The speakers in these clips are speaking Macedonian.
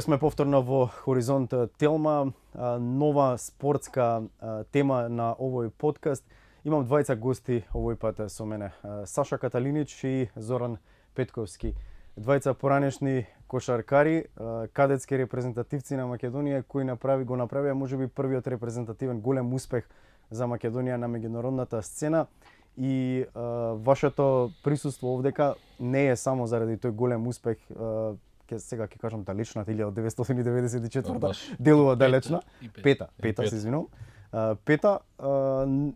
Еве сме повторно во Хоризонт Телма, нова спортска тема на овој подкаст. Имам двајца гости овој пат со мене, Саша Каталинич и Зоран Петковски. Двајца поранешни кошаркари, кадетски репрезентативци на Македонија кои го направија можеби првиот репрезентативен голем успех за Македонија на меѓународната сцена. И вашето присуство овдека не е само заради тој голем успех, сега ќе кажам далечната 1994 делува далечна. Пета се извинувам. Пета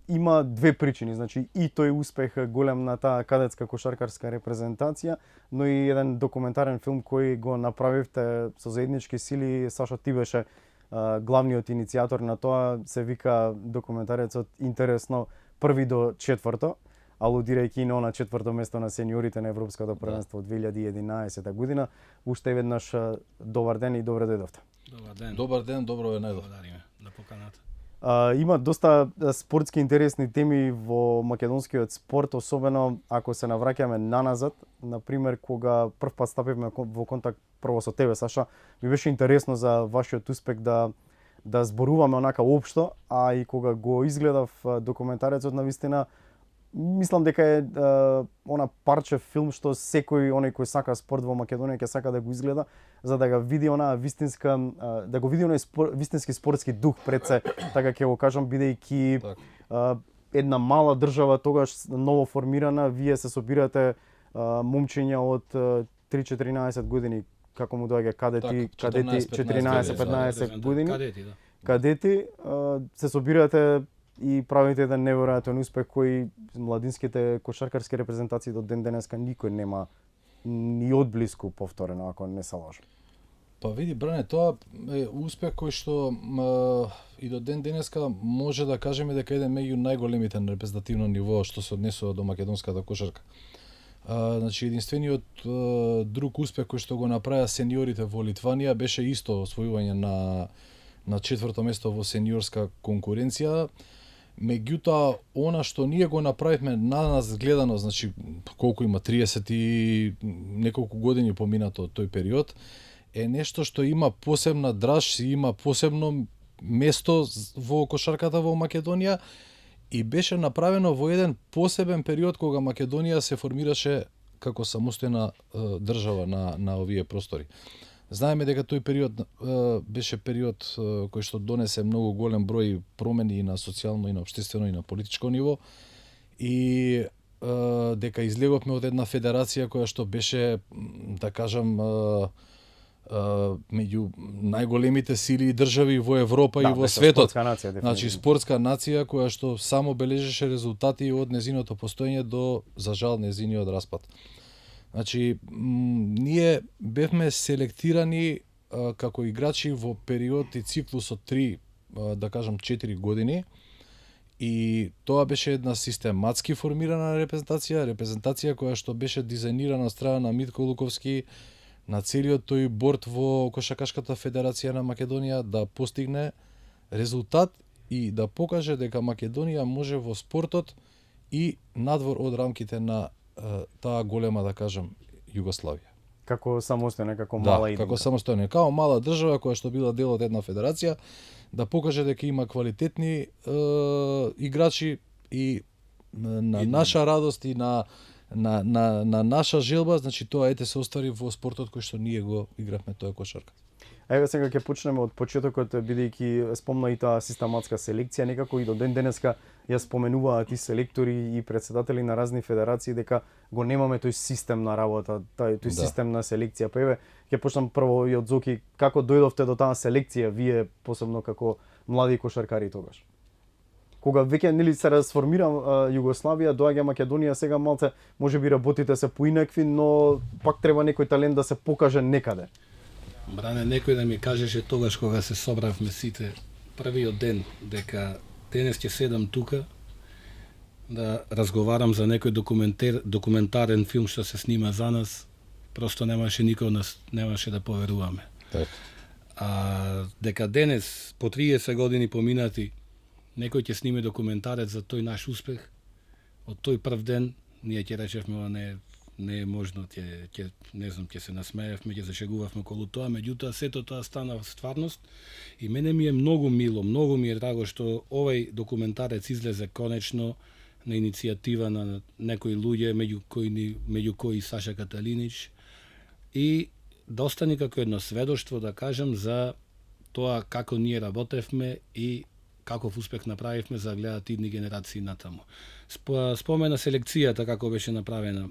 има две причини, значи и тој успех голем на таа кадетска кошаркарска репрезентација, но и еден документарен филм кој го направивте со заеднички сили. Сашо, ти беше главниот иницијатор на тоа, се вика документарецот Интересно први до четврто, алудирајќи на четврто место на сениорите на Европското првенство 2011 година. Уште веднаш добар ден и добро дојдовте. Добар ден, добро ве најдов. На поканата. Има доста спортски интересни теми во македонскиот спорт, особено ако се навраќаме наназад. Например, кога прв пат стапивме во контакт прво со тебе, Саша, ми беше интересно за вашиот успех да зборуваме онака општо, а и кога го изгледав документарецот, навистина мислам дека е она парче филм што секој оној кој сака спорт во Македонија ќе сака да го изгледа, за да го види она вистинска, да го види оној вистински спортски дух пред се, така ќе го кажам, бидејќи една мала држава тогаш ново формирана, вие се собирате момчиња од 3-14 години, како му доаѓа кадети 14-15 години. Кадети се собирате и правите еден неверојатен успех кој младинските кошаркарски репрезентации до ден денеска никој нема ни одблиску повторено, ако не се лажам. Па види, Бране, тоа е успех кој што и до ден денеска може да кажеме дека еден меѓу најголемите на репрезентативно ниво што се однесува до македонската кошарка. Значи, единствениот друг успех кој што го направија сениорите во Литванија беше исто освојување на четврто место во сениорска конкуренција. Меѓутоа, она што ние го направивме на нас гледано, значи колку има 30 и неколку години поминато од тој период, е нешто што има посебна драж, има посебно место во кошарката во Македонија и беше направено во еден посебен период кога Македонија се формираше како самостојна држава на овие простори. Знаеме дека тој период беше период кој што донесе многу голем број промени и на социјално, и на општествено, и на политичко ниво, и дека излеговме од една федерација која што беше, да кажам, меѓу најголемите сили и држави во Европа и во светот. Значи, спортска нација која што само бележеше резултати од незиното постоење до, за жал, незиниот распад. Значи, ние бевме селектирани како играчи во период и циклус од 3, да кажам 4 години, и тоа беше една систематски формирана репрезентација која што беше дизајнирана од страна на Митко Луковски, на целиот тој борд во Кошаркашката федерација на Македонија да постигне резултат и да покаже дека Македонија може во спортот и надвор од рамките на таа голема, да кажам, Југославија. Како самостојна, како мала идеја. Како самостојна, како мала држава која што била дел од една федерација, да покаже дека има квалитетни играчи и на наша радост и на наша желба, значи тоа се оствари во спортот кој што ние го игравме, тоа е кошарка. Еве сега ќе почнеме од почетокот, бидејќи спомна и таа систематска селекција, некако и до ден денеска ја споменуваат и селектори и претседатели на разни федерации дека го немаме тој систем на работа, тој систем на селекција. Па еве ќе почнам прво и од Зоки, како дојдовте до таа селекција вие, посебно како млади кошаркари тогаш? Кога веќе нели се расформира Југославија, доаѓа Македонија, сега малце можеби работите се поинакви, но пак треба некој талент да се покаже некаде. Бране, некој да ми кажеше тогаш кога се собравме сите првиот ден дека денес ќе седам тука да разговарам за некој документарен филм што се снима за нас, просто немаше никој нас немаше да поверуваме. Так. Дека денес по 30 години поминати некој ќе сниме документарец за тој наш успех, од тој прв ден ние ќе речевме не не е можно, ќе не знам, ќе се насмеевме, ќе зашегувавме околу тоа, меѓутоа сето тоа стана стварност и мене ми е многу мило, многу ми е драго што овај документарец излезе конечно на иницијатива на некои луѓе, меѓу кои Саша Каталинич, и да остане како едно сведоштво, да кажам, за тоа како ние работевме и каков успех направивме за да гледат идни генерации натаму. Спомена селекцијата како беше направена.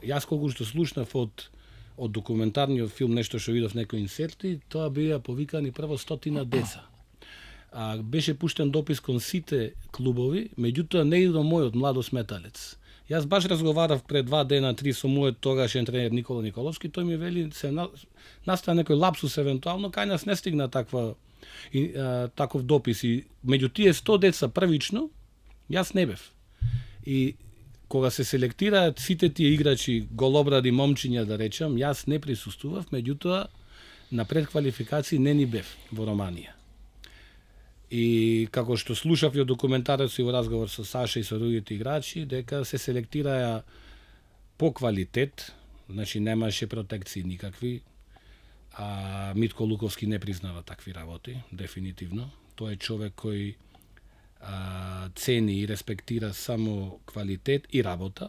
Јас колку што слушнав од документарниот филм, нешто што видов некои инсерти, тоа беа повикани прво 100 деца. Беше пуштен допис кон сите клубови, меѓутоа не и до мојот младост металец. Јас баш разговарав пред 2 дена, 3 со мојот тогашен тренер Никола Николовски, тој ми вели се настана некој лапсус евентуално, кај нас не стигна таков допис и меѓу тие 100 деца првично јас не бев. И кога се селектираат сите тие играчи, голобради момчиња да речам, јас не присуствував, меѓутоа на предквалификации не ни бев во Романија. И како што слушав и од документарец и во разговор со Саша и со другите играчи, дека се селектираја по квалитет, значи немаше протекции никакви, а Митко Луковски не признава такви работи, дефинитивно. Тој е човек кој цени и респектира само квалитет и работа.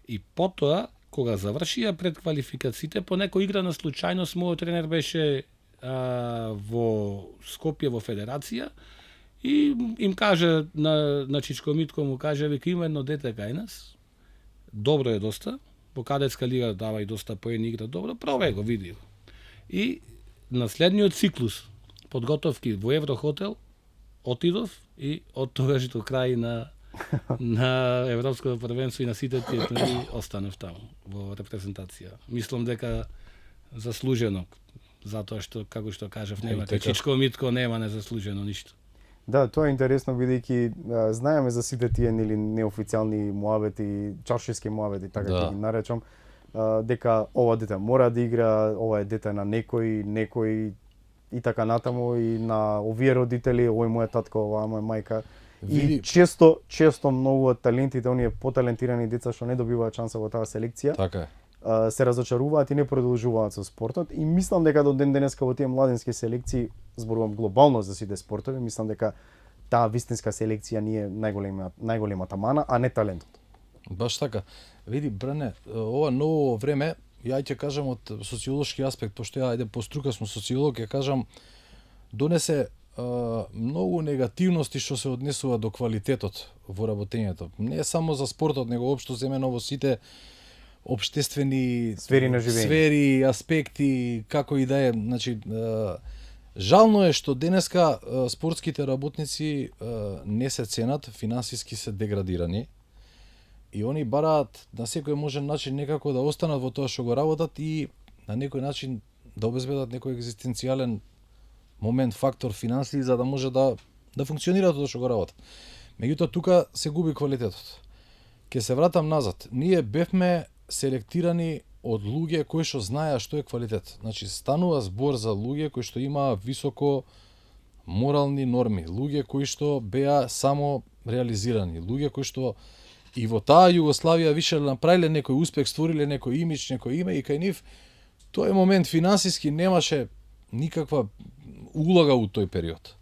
И потоа, кога завршија пред квалификациите, по некој игра на случајност, мојот тренер беше во Скопје во федерација и им каже на Чичко Митко, му каже, вика, има едно дете кај нас, добро е доста, во кадетска лига дава и доста поени, игра добро, пробај го, види го. И на следниот циклус подготовки во Еврохотел отидов и од тогаш до крај на Европското првенство и на сите тие турнири останав таму во репрезентација. Мислам дека заслужено, затоа што, како што кажав, нема Чичко Митко нема незаслужено ништо. Да, тоа е интересно, бидејќи знаеме за сите тие неофицијални муабети, чаршиски муабети, така ќе ги наречам, дека ова дете мора да игра, ова е дете на некој и така натаму, и на овие родители, овој мој татко, оваа моја мајка. И често многу од талентите, оние поталентирани деца што не добиваат шанса во таа селекција, така се разочаруваат и не продолжуваат со спортот. И мислам дека до ден денеска во тие младински селекции, зборувам глобално за сите спортови, мислам дека таа вистинска селекција не е најголемата мана, а не талентот. Баш така. Види, Бране, ова ново време, ја ќе кажам од социолошки аспект, пошто ја по струка сум социолог, ќе кажам, донесе многу негативности што се однесува до квалитетот во работењето. Не е само за спортот, него општо земено во сите општествени сфери на живење, сфери, аспекти, како и да е. Значи, жално е што денеска спортските работници не се ценат, финансиски се деградирани. И они бараат на секој можен начин некако да останат во тоа што го работат и на некој начин да обезбедат некој екзистенцијален момент, фактор, финансии, за да може да функционира тоа што го работат. Меѓутоа, тука се губи квалитетот. Ке се вратам назад. Ние бевме селектирани од луѓе кои што знаеа што е квалитет. Значи, станува збор за луѓе кои што имаа високо морални норми, луѓе кои што беа само реализирани, луѓе кои што и во таа Југославија више направиле некој успех, створиле некој имидж, некој име, и кај нив тој момент финансиски немаше никаква улога у тој период.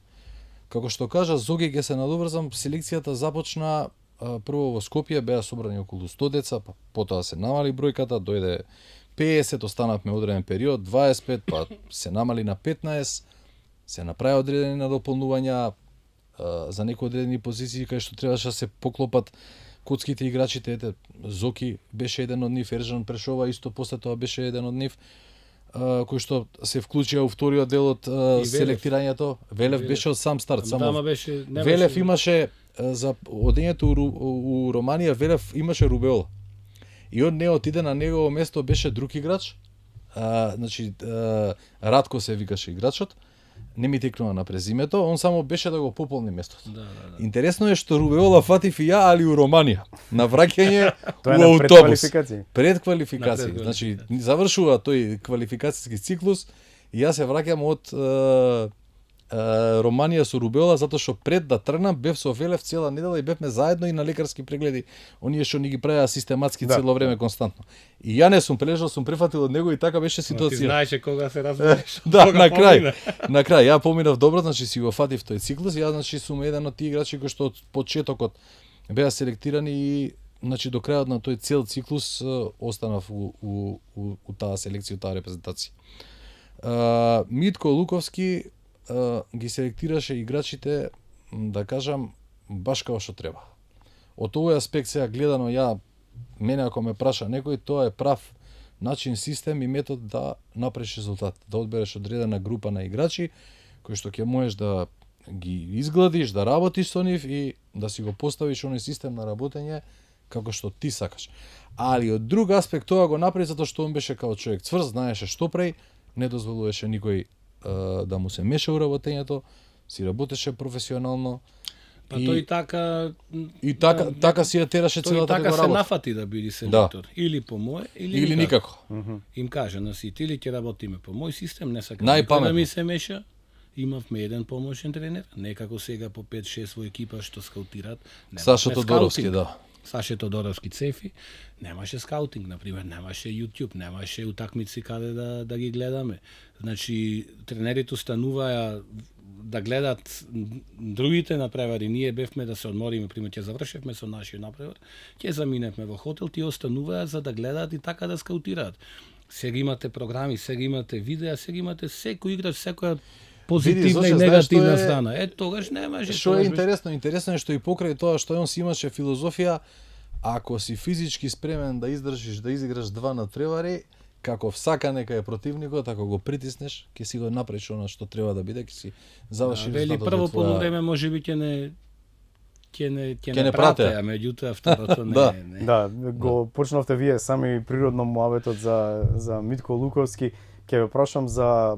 Како што кажа Зоги, ќе се надоврзам, селекцијата започна прво во Скопје, беа собрани околу 100 деца, па потоа се намали бројката, дојде 50, останавме одреден период, 25, па се намали на 15, се направи одредени надополнувања за некои одредени позиции кај што требаше да се поклопат коцките играчите. Ете, Зоки беше еден од нив, Ержан Прешова исто после тоа беше еден од нив, кој што се вклучија во вториот дел од селектирањето. Велев беше од сам старт, само Велев имаше за одењето у Романија, Велев имаше рубеола. И он не отиде, на негово место беше друг играч, значи Радко се викаше играчот, не ми текнува на презимето, он само беше да го пополни местото. Да. Интересно е што рубеола фатив и ја, али у Романија, на враќање Тоа у е автобус. Пред квалификација. Значи, завршува тој квалификацијски циклус и јас се враќам од Романија со рубеола, затоа што пред да тргнам бев со Велев цела недела и бевме заедно и на лекарски прегледи, оние што ни ги правеа систематски цело време константно. И ја не сум прележал, сум прифатил од него и така беше ситуација. Ти знаеше кога се разбереш. Да, на крај ја поминав добро, значи си го фатив тој циклус, ја значи сум еден од тие играчи кои што од почетокот беа селектирани и значи до крајот на тој цел циклус останав у таа селекција, у таа репрезентација. Митко Луковски ги селектираше играчите, да кажам, баш како што треба. Од овој аспект сега гледано, мене ако ме праша некој, тоа е прав начин, систем и метод да направиш резултат, да одбереш одредена група на играчи кои што ќе можеш да ги изгладиш, да работиш со нив и да си го поставиш оној систем на работење како што ти сакаш. Али од друг аспект тоа го направи затоа што он беше као човек цврст, знаеше што прави, не дозволуваше никој да му се меша у работењето, си работеше професионално. Па тој така така си ја тераше целата работа. Тој така се нафати да биде селектор. Или по мој, или никако. Им каже на сите, или ќе работиме по мој систем, не сакам да ми се меша. Имавме еден помошен тренер, не како сега по 5-6 во екипа што скаутираат. Саша Тодоровски, да. Саше Тодоровски цефи, немаше скаутинг, например, немаше YouTube, немаше утакмици каде да ги гледаме. Значи, тренерите остануваја да гледат другите напревари. Ние бевме да се одмориме, пример, ќе завршевме со нашиот напревар, ќе заминевме во хотел, тие остануваат за да гледаат и така да скаутираат. Сега имате програми, сега имате видеа, сега имате секој играч, секоја позитивна и негативна страна. Тогаш немаше. Што е интересно? Интересно е што и покрај тоа што он си имаше филозофија, ако си физички спремен да издржиш, да изиграш два надпревари, како всака нека е противникот, ако го притиснеш, ќе си го направиш она што треба да биде, ќе си завршиш резултатот. Вели прво полувреме можеби ќе не прате, а меѓутоа второто не. Да, го почнавте вие сами природно муабетот за Митко Луковски. Ќе ве прашам за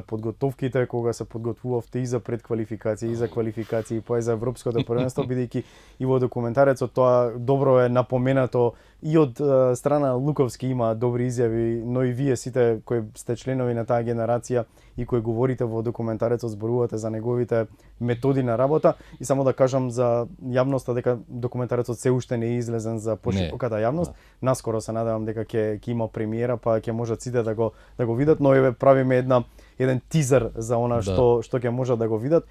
подготовките, кога се подготвувавте и за предквалификации, и за квалификации, па и за Европското првенство, бидејќи и во документарецот тоа добро е напоменато и од страна Луковски има добри изјави, но и вие сите кои сте членови на таа генерација и кои говорите во документарецот, зборувате за неговите методи на работа. И само да кажам за јавноста дека документарецот се уште не е излезен за пошироката јавност. Наскоро се надевам дека ќе има премиера, па ќе можат сите да го видат, но еве правиме еден тизер за она што ќе можат да го видат.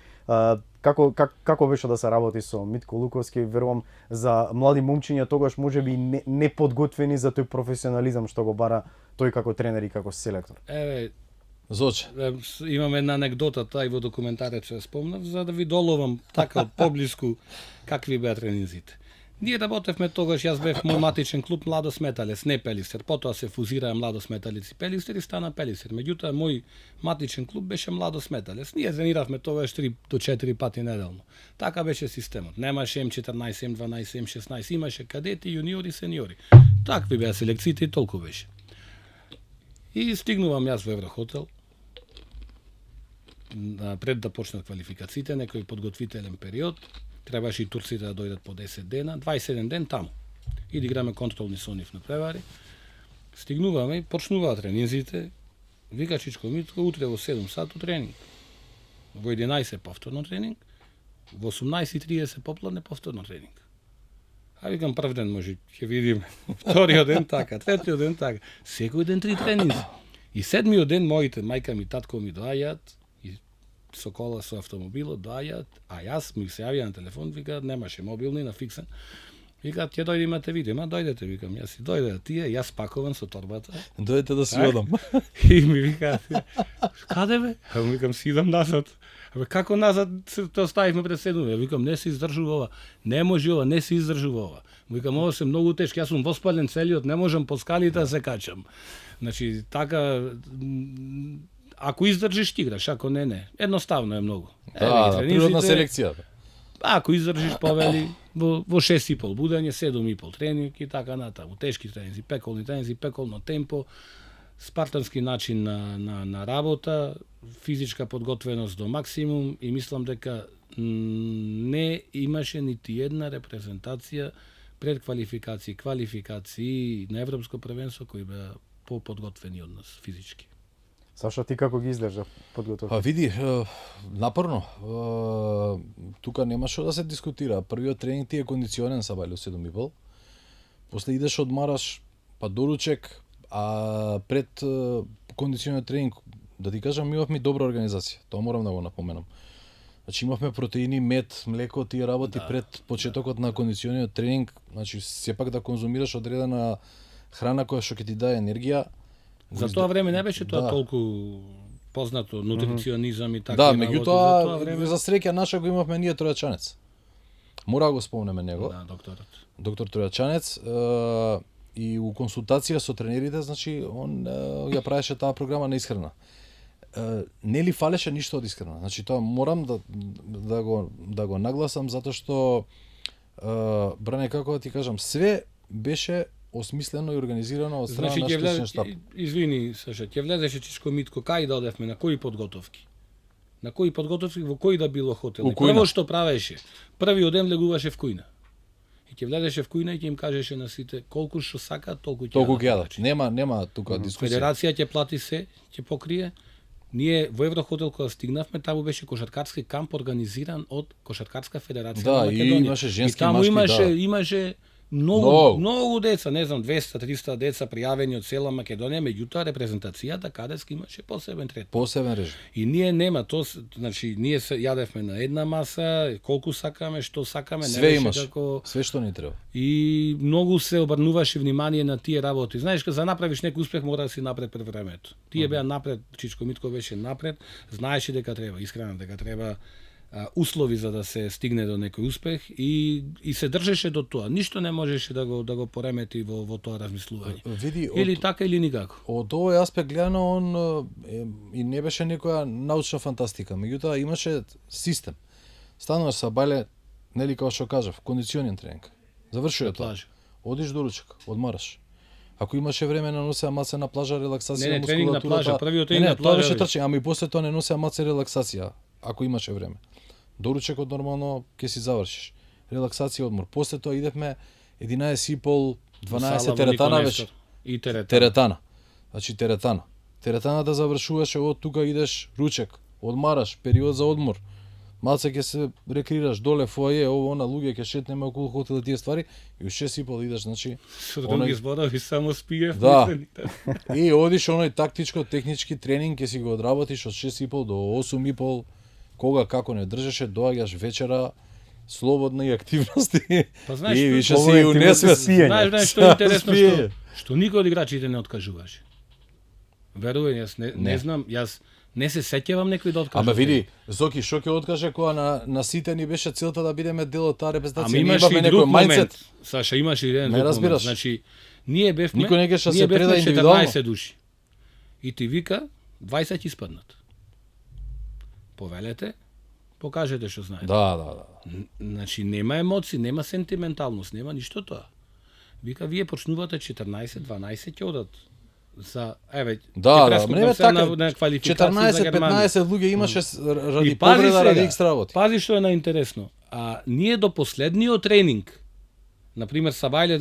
Како беше да се работи со Митко Луковски? Верувам за млади момчиња тогаш можеби не подготвени за тој професионализам што го бара тој како тренер и како селектор. Зоче. Имам една анегдота, тај во документарецот спомнав, за да ви доловам така поблиску какви беа тренинзите. Ние работевме тогаш, јас бев мој матичен клуб Младост Металец, не Пелистер. Потоа се фузираа Младост Металец и Пелистер и стана Пелистер. Меѓутоа мој матичен клуб беше Младост Металец. Ние трениравме тогаш 3 до 4 пати неделно. Така беше системот. Немаше М14, М12, М16, имаше кадети, јуниори, сениори. Такви беа селекциите и толку беше. И стигнувам јас во Еврохотел. Пред да почнат квалификациите, некој подготвителен период. Требаше и турците да дојдат по 10 дена, 27 ден таму. И да играме контролни со нив на превари. Стигнуваме и почнуваат тренинзите. Вика Чичко Митко, утре во 7 сат тренинг. Во 11 повторно тренинг. Во 18:30 попладне повторно тренинг. А викам прв ден може ќе видиме. Вториот ден така, третиот ден така. Секој ден 3 тренинзи. И седмиот ден моите мајка ми, татко ми доаѓаат со кола, со автомобилот, доаѓаат, а јас ми се јавија на телефон, вика, немаше мобилни на фиксен. Вика, ќе дојде имате видео, дојдете, викам, јас и дојде тие, јас пакувам со торбата. Дојдете да си одам. И ми вика, каде бе? А викам, си идам назад. Абе, како назад те оставивме пред седнуве? Викам, не се издржува ова. Не може ова, не се издржува ова. Викам, ова се многу тешко, јас сум воспален целиот, не можам по скалите да се качам. Значи, така, ако издржиш, ти играш, ако не. Едноставно е многу. Природна селекција. Ако издржиш, повели, во 6,5 будење, 7,5 тренинг и така натаму. Тешки тренинзи, пеколно темпо, спартански начин на работа, физичка подготвеност до максимум и мислам дека не имаше нити една репрезентација пред квалификации на Европско првенство кои беа поподготвени од нас физички. Саша, ти како ги издржа подготовка? Па види, напорно. Тука нема што да се дискутира. Првиот тренинг ти е кондиционен са бајле 7:30. После идеш одмараш, па доручек, а пред кондиционен тренинг, да ти кажам, имавме добра организација. Тоа морам да го напоменам. Значи имавме протеини, мед, млеко, тие работи пред почетокот на кондициониот тренинг, значи сепак да конзумираш одредена храна која што ќе ти даде енергија. За тоа време не беше тоа толку познато, нутриционизам и така. Да, меѓутоа за среќа наша го имавме ние Тројачанец. Мора да го спомнеме него. Да, докторот. Доктор Тројачанец и у консултација со тренерите, значи он ја правеше таа програма на исхрана. Не ли фалеше ништо од исхрана. Значи тоа морам да го нагласам затоа што Бране, како да ти кажам, све беше осмислено и организирано од страна на штучен штаб. Извини, Саша, ќе влезеше Чичко Митко, кај да одевме, на кои подготовки? На кои подготовки, во кој да било хотел? Прво што правеше, првиот ден влегуваше в Кујна. И ќе влезеше в Кујна и ќе им кажеше на сите колку што сака, толку ќе јадат. Нема тука дискусија. Федерација ќе плати се, ќе покрие. Ние во Еврохотел кога стигнавме, таму беше кошаркарски камп организиран од Кошаркарска федерација на Македонија. И имаше женски, и таму машки, имаше многу деца, не знам, 200-300 деца пријавени од цела Македонија, меѓутоа репрезентацијата кадески имаше посебен третман. Посебен режим. И ние нема тоа, значи ние се јадевме на една маса, колку сакаме, што сакаме, све имаш, како све што ни треба. И многу се обрнуваше внимание на тие работи. Знаеш, кога направиш некој успех, мора да си напред пред времето. Тие беа напред, Чичко Митко беше напред, знаеше дека треба искрено, дека треба услови за да се стигне до некој успех и се држеше до тоа. Ништо не можеше да го поремети во тоа размислување. Види, или така или никако. Од овој аспект гледано он и не беше некоја научна фантастика, меѓутоа имаше систем. Стануваш са бајле, нели како што кажав, кондиционен тренинг. Завршува тоа. Одиш до ручек, одмараш. Ако имаше време на носе маце на плажа, релаксација, мускулатура. Не, тренинг на плажа, првиот тренинг на плажа. Тоа беше трчање, ама и после тоа не носе маце релаксација, ако имаше време. Доручекот нормално ќе си завршиш. Релаксација, одмор. После тоа идевме 11:30, 12 теретана беше. И теретана. Значи теретана. Теретаната завршуваше, од тука идеш ручек, одмараш, период за одмор. Малце ќе се рекреираш доле фоје, ово она луѓе ќе шетнеме околу хотел тие ствари и у 6:30 идеш, значи со други зборови само спиев. Да. И одиш оној тактичко технички тренинг ќе си го одработиш од 6:30 до 8:30. Кога како не држеше, доаѓаш вечера слободна и активности. Па знаеш, и више си у несвес. Знаеш што е интересно, што никој од играчите не откажуваше. Верувај, јас не знам, јас не се сеќавам некој да откаже. Ама види, Зоки што ќе откаже кога на сите ни беше целта да бидеме дел од таа репрезентација. Ама имаше и друг момент. Саша, имаше и еден друг момент. Значи, ние бевме 14 души. И ти вика 20 испаднат. Повелете, покажете што знаете. Да. Значи нема емоции, нема сентименталност, нема ништо тоа. Вика, вие почнувате 14-12 ќе одат за еве не така на квалификација 14-15 луѓе имаше ради повреда, ради екстра работи. Пази што е наинтересно. Ние до последниот тренинг, например, Сабајле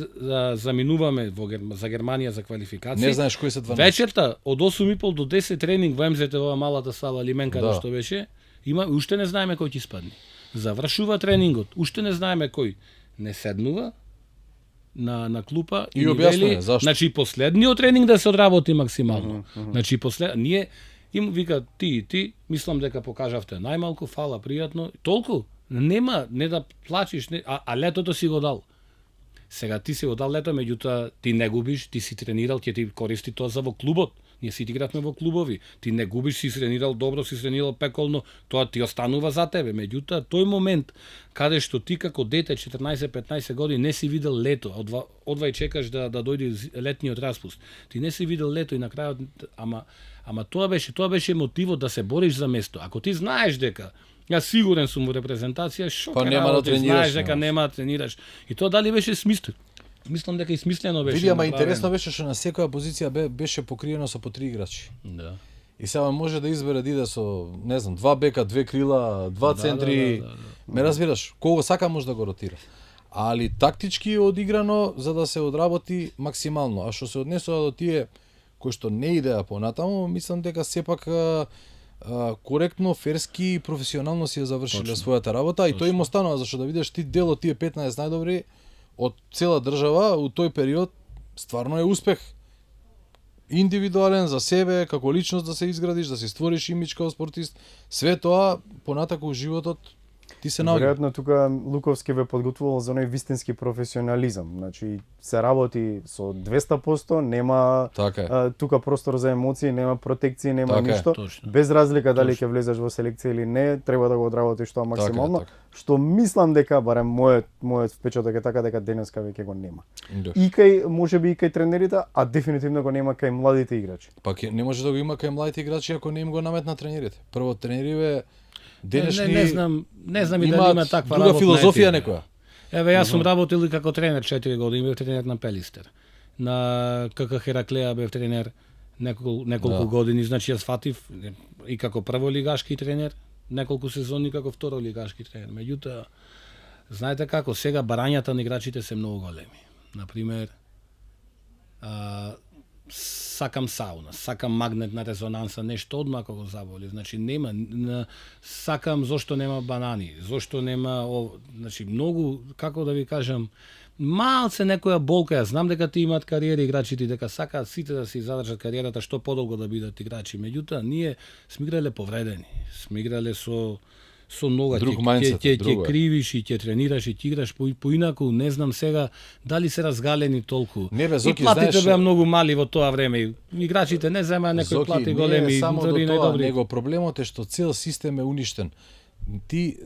заминуваме за Германија за квалификација. Не знаеш кои се 12. Вечерта од 8:30 до 10 тренинг во МЗТ во малата сала Лименка што беше, уште не знаеме кој ќе испадне. Завршува тренингот, уште не знаеме кој. Не седнува на клупа и објаснува зашто. Значи последниот тренинг да се одработи максимално. Значи ние вика ти мислам дека покажавте најмалку, фала, пријатно, толку. Нема не да плачиш, а летото си го дал. Сега ти си го дал лето, меѓутоа ти не губиш, ти си тренирал, ќе ти користи тоа за во клубот. Ние си игравме во клубови. Ти не губиш, си тренирал добро, си тренирал пеколно, тоа ти останува за тебе. Меѓутоа, тој момент каде што ти како дете 14-15 години не си видел лето, одвај чекаш да дојде летниот распуст. Ти не си видел лето и на крајот ама тоа беше мотивот да се бориш за место. Ако ти знаеш дека јас сигурен сум во репрезентација, што нема да тренираш, знаеш дека нема да тренираш. И тоа дали беше смислено? Мислам дека и смислено беше. Види, ама интересно беше што на секоја позиција беше покриено со по 3 играчи. Да. И сега може да избере да иде со, не знам, 2 бека, 2 крила, 2 центри. Ме разбираш, кого сака може да го ротира. Али тактички одиграно за да се одработи максимално. А што се однесува до тие кои што не идеа понатаму, мислам дека сепак коректно, ферски и професионално си ја завршиле својата работа и тој им останува, зашто да видиш ти дел од тие 15 најдобри од цела држава у тој период стварно е успех. Индивидуален за себе, како личност да се изградиш, да си створиш имидж како спортист, све тоа понатаку во животот ти се наоѓа. Веројатно тука Луковски ве подготвувал за оној вистински професионализам. Значи се работи со 200%, нема тука простор за емоции, нема протекции, нема ништо. Без разлика дали ќе влезеш во селекција или не, треба да го одработиш тоа максимално. Што мислам дека барем мојот впечаток е така дека денеска веќе го нема. И кај можеби и кај тренерите, а дефинитивно го нема кај младите играчи. Пак не може да го има кај младите играчи ако не им го наметна тренерите. Прво тренерите денешни не знам и дали има таква друга филозофија некоја. Еве јас сум работил како тренер 4 години, бев тренер на Пелистер. На КК Хераклеа бев тренер неколку години, значи јас фатив и како прволигашки тренер, неколку сезони како второлигашки тренер. Меѓутоа, знаете како, сега барањата на играчите се многу големи. Например, сакам сауна, сакам магнетна резонанса, нешто одма кога го заболи. Значи нема, сакам зошто нема банани, зошто нема, значи многу, како да ви кажам, малце некоја болка. Јас знам дека ти имаат кариери играчите, дека сакаат сите да си задржат кариерата што подолго да бидат играчи. Меѓутоа, ние сме играле повредени, сме играле со многу, ќе кривиш и ќе тренираш и ќе играш поинаку, не знам сега дали се разгалени толку. Не бе, Зоки, и платите знаеш, беа многу мали во тоа време. Играчите не земаа некои плати големи, дори најдобри. Него проблемот е што цел систем е уништен. Ти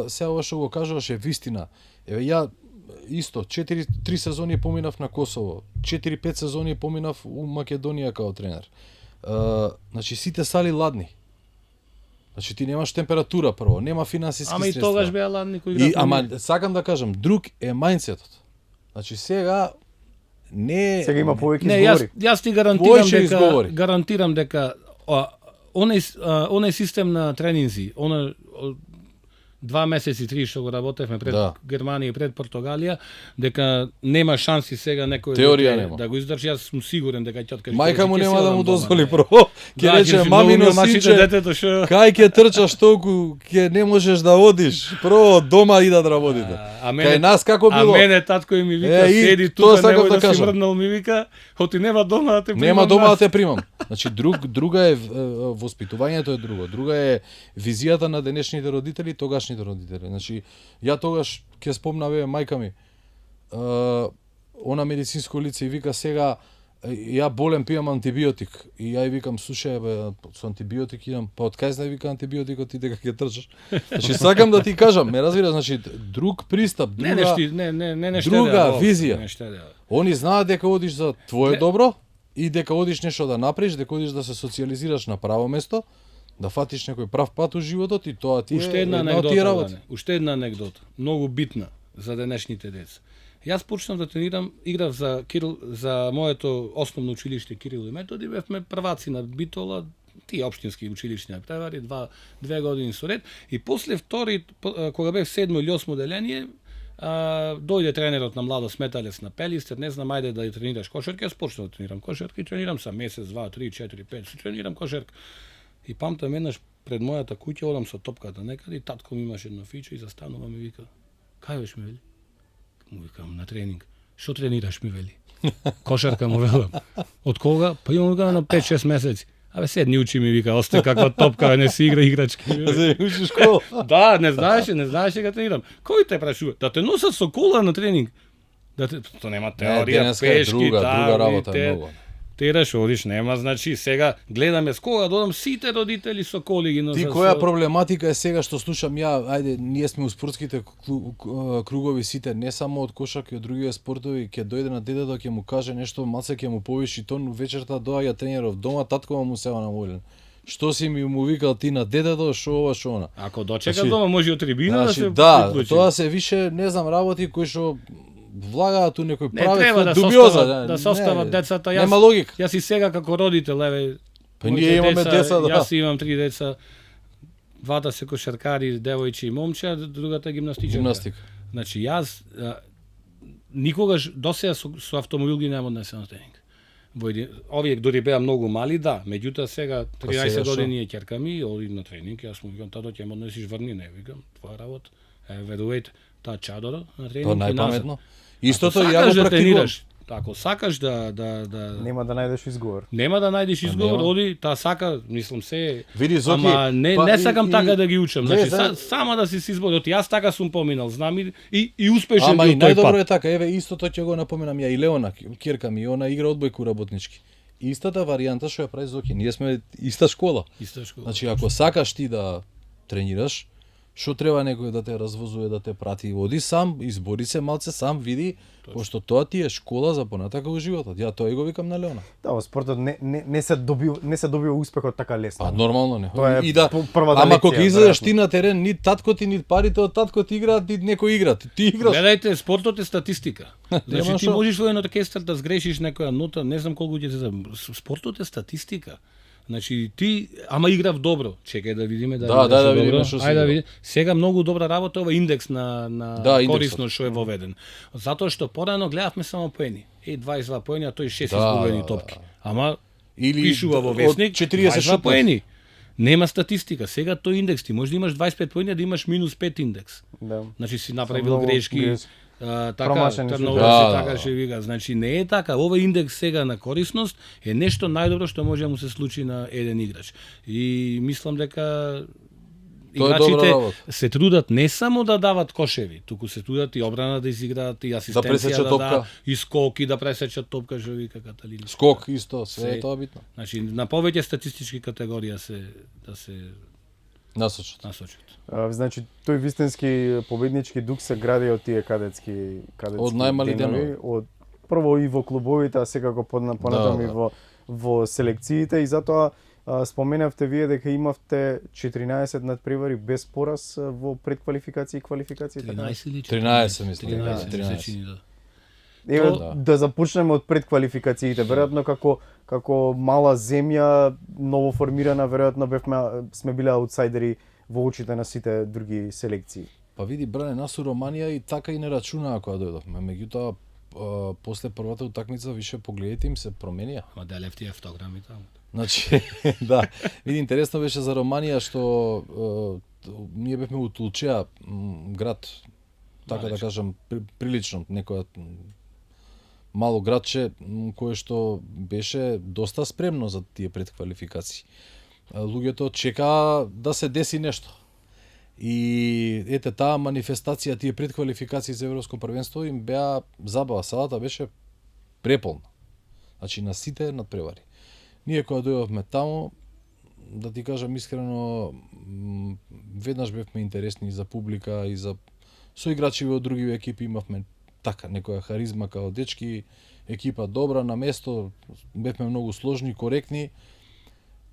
сега ова што го кажуваш е вистина. Еве ја исто 3 сезони поминав на Косово, 4-5 сезони поминав у Македонија како тренер. Значи сите сали ладни. Значи ти немаш температура прво, нема финансиски средства. Ама и тогаш беа ладни кои играат. Ама сакам да кажам, друг е мајндсетот. Значи сега не сега има повеќе изговори. Јас ти гарантирам дека оној систем на тренинзи, 2 месеци, 3 што го работевме пред Германија и пред Португалија, дека нема шанси сега некој да го издржи. Јас сум сигурен дека ќе откаже. Мајка му нема да му дозволи прво. Ќе рече мамино синче, кај ќе трчаш толку, ќе не можеш да одиш. Прво дома и да работите. Кај нас како било? А мене татко ми вика, седи тука, немој да си мрднал, ми вика, оти нема дома да те примам. Нема дома да те примам. Значи друга е воспитувањето е друго. Друга е визијата на денешните родители, тогашните родители. Значи ја тогаш ќе спомнам мајка ми. Она медицинско лице и вика сега ја болем, пијам антибиотик. И ја и викам, слушај, бе, со антибиотик идам, па од кај знај вика антибиотикот ти дека ќе трчаш. Значи сакам да ти кажам, ме разбира, значи друг пристап, друга визија. Они знаат дека одиш за твое добро и дека одиш нешто да направиш, дека одиш да се социализираш на право место, да фатиш некој прав пат у животот и тоа ти е една од тие работи. Уште една анегдота, многу битна за денешните деца. Јас почнав да тренирам, играв за моето основно училиште Кирил и Методи, бевме прваци на Битола, тие општински училишни превари, 2 години со ред, и после втори, кога бев 7 или 8 деление, дојде тренерот на Младо Сметалец на Пелистер, не знам, ајде да тренираш кошерка, јас почнав да тренирам кошерка и тренирам сам месец, 2, 3, 4, 5, тренирам кошерка. И памтам еднаш пред мојата куќа, одам со топката некаде и татко ми имаше едно фиче и застанува ми вика, кај беше ми вели? Му викам, на тренинг. Што тренираш ми вели? Кошарка му велам. Од кога? Па имам вика на 5-6 месеци. Абе седни учи ми вика, осте каква топка, не си игра играчки. За учиш школа? Да, не знаеше дека тренирам. Кој те прашува? Да те носат со кола на тренинг. Да те то нема теорија, пешки, друга работа многу. Тераш, одиш, нема, значи сега гледаме с кога додам сите родители со коли ги носат. Ти која проблематика е сега што слушам ја, ајде, ние сме у спортските кругови сите, не само од кошарка и од другиве спортови, ќе дојде на детето, ќе му каже нешто, малце ќе му повиши тон, вечерта доаѓа тренеров дома, таткова му сева намолен. Што си му викал ти на детето, шо ова, шо она. Ако дочека дома, може од трибина да се приклучи. Да, тоа се више, не знам, работи кои што влагаат у некој правец дубиоза, да се остават децата. Нема логика. Јас и сега како родител, еве, па ние имаме деца, да. Јас имам 3 деца. Двата се кошаркари, девојче и момче, другата гимнастичарка. Значи јас никогаш досега со автомобил ги нема однесен на тренинг. овие дори беа многу мали, да, меѓутоа сега 13 сега што? години е ќерка ми, оди на тренинг, јас му викам тато ќе ме однесиш врни, не викам, твоја работа. Верувајте, таа чадора на тренинг Тоа и назад. најпаметно. Истото Ако ја сакаш го да практикувам. тренираш, ако сакаш да Нема да најдеш изговор. нема да најдеш изговор, нема. оди, таа сака, мислам се. Види, Зоки, ама не, па не и- сакам и- така да ги учам. Не, Значи, да. само да си избори. Оти јас така сум поминал, знам и успешен Ама бил и тој најдобро пат. е така, еве истото ќе го напоменам ја и Леона, ќерка ми, она игра одбојку работнички. Истата варијанта што ја прави Зоки, ние сме иста школа. Исто школа. Значи ако сакаш ти да тренираш, што треба некој да те развозува, да те прати, оди сам, избори се малце сам, види, пошто тоа ти е школа за понатака во животот. Ја тоа и го викам на Леона. Да, во спортот не се добива успехот така лесно. Па нормално не. Тоа е и да, првата ама лекција, кога излезеш веројатно. ти на терен, ни татко ти, ни парите од татко ти играат, ни некој игра. Ти играш. Гледајте, спортот е статистика. Значи Нема ти шо. можеш во еден оркестар да сгрешиш некоја нота, не знам колку ќе се спортот е статистика. Значи ти ама играв добро. Чекај да видиме да Да, играш да добро. видиме што си Ајде да играл. видиме. Сега многу добра работа ова индекс на Да, индексот. корисно што е воведен. Затоа што порано гледавме само поени. 22 поени, а тој 6 Да, изгубени да, топки. Ама Или пишува во од весник 40 22 шутнав. поени. Нема статистика. Сега тој индекс ти може да имаш 25 поени, а да имаш минус 5 индекс. Да. Значи си направил многу грешки, грешки. така, Промашени Трновци, шутови. така ще вика. Значи не е така. Овој индекс сега на корисност е нешто најдобро што може да му се случи на еден играч. И мислам дека Тоа е добра играчите работа. се трудат не само да дават кошеви, туку се трудат и обрана да изиграат, и асистенција пресечат да топка. дадат, и скок, и да пресечат топка, што вика Каталина. Скок исто, се Се. е тоа битно. Значи на повеќе статистички категорија да се Насочот. насочат. Значи тој вистински победнички дух се гради од тие кадетски Од најмали денови. од прво и во клубовите, а секако понатаму Да, и да. во селекциите, и затоа споменавте вие дека имавте 14 надпревари без пораз во предквалификација и квалификација. 13 или 13 мислам. 13, 13. се чини, да. Еве Да. да започнеме од предквалификациите. Веројатно како мала земја, ново формирана, веројатно сме биле аутсайдери во очите на сите други селекции. Па види, Бране, нас у Романија и така и не рачунаа кога дојдовме. Меѓутоа, после првата утакмица више погледите им се променија. Ама да лефти автограми таму. Значи, да. Види, интересно беше за Романија што ние бевме у Тулчеа, град, така да кажам, прилично некоја мало градче кое што беше доста спремно за тие предквалификации. Луѓето чекаа да се деси нешто. И ете таа манифестација, тие предквалификации за Европско првенство им беа забава, салата беше преполна. Значи на сите надпревари. Ние кога дојдовме таму, да ти кажам искрено, веднаш бевме интересни за публика и за соиграчи од други екипи, имавме така некоја харизма као дечки, екипа добра на место, бевме многу сложни, коректни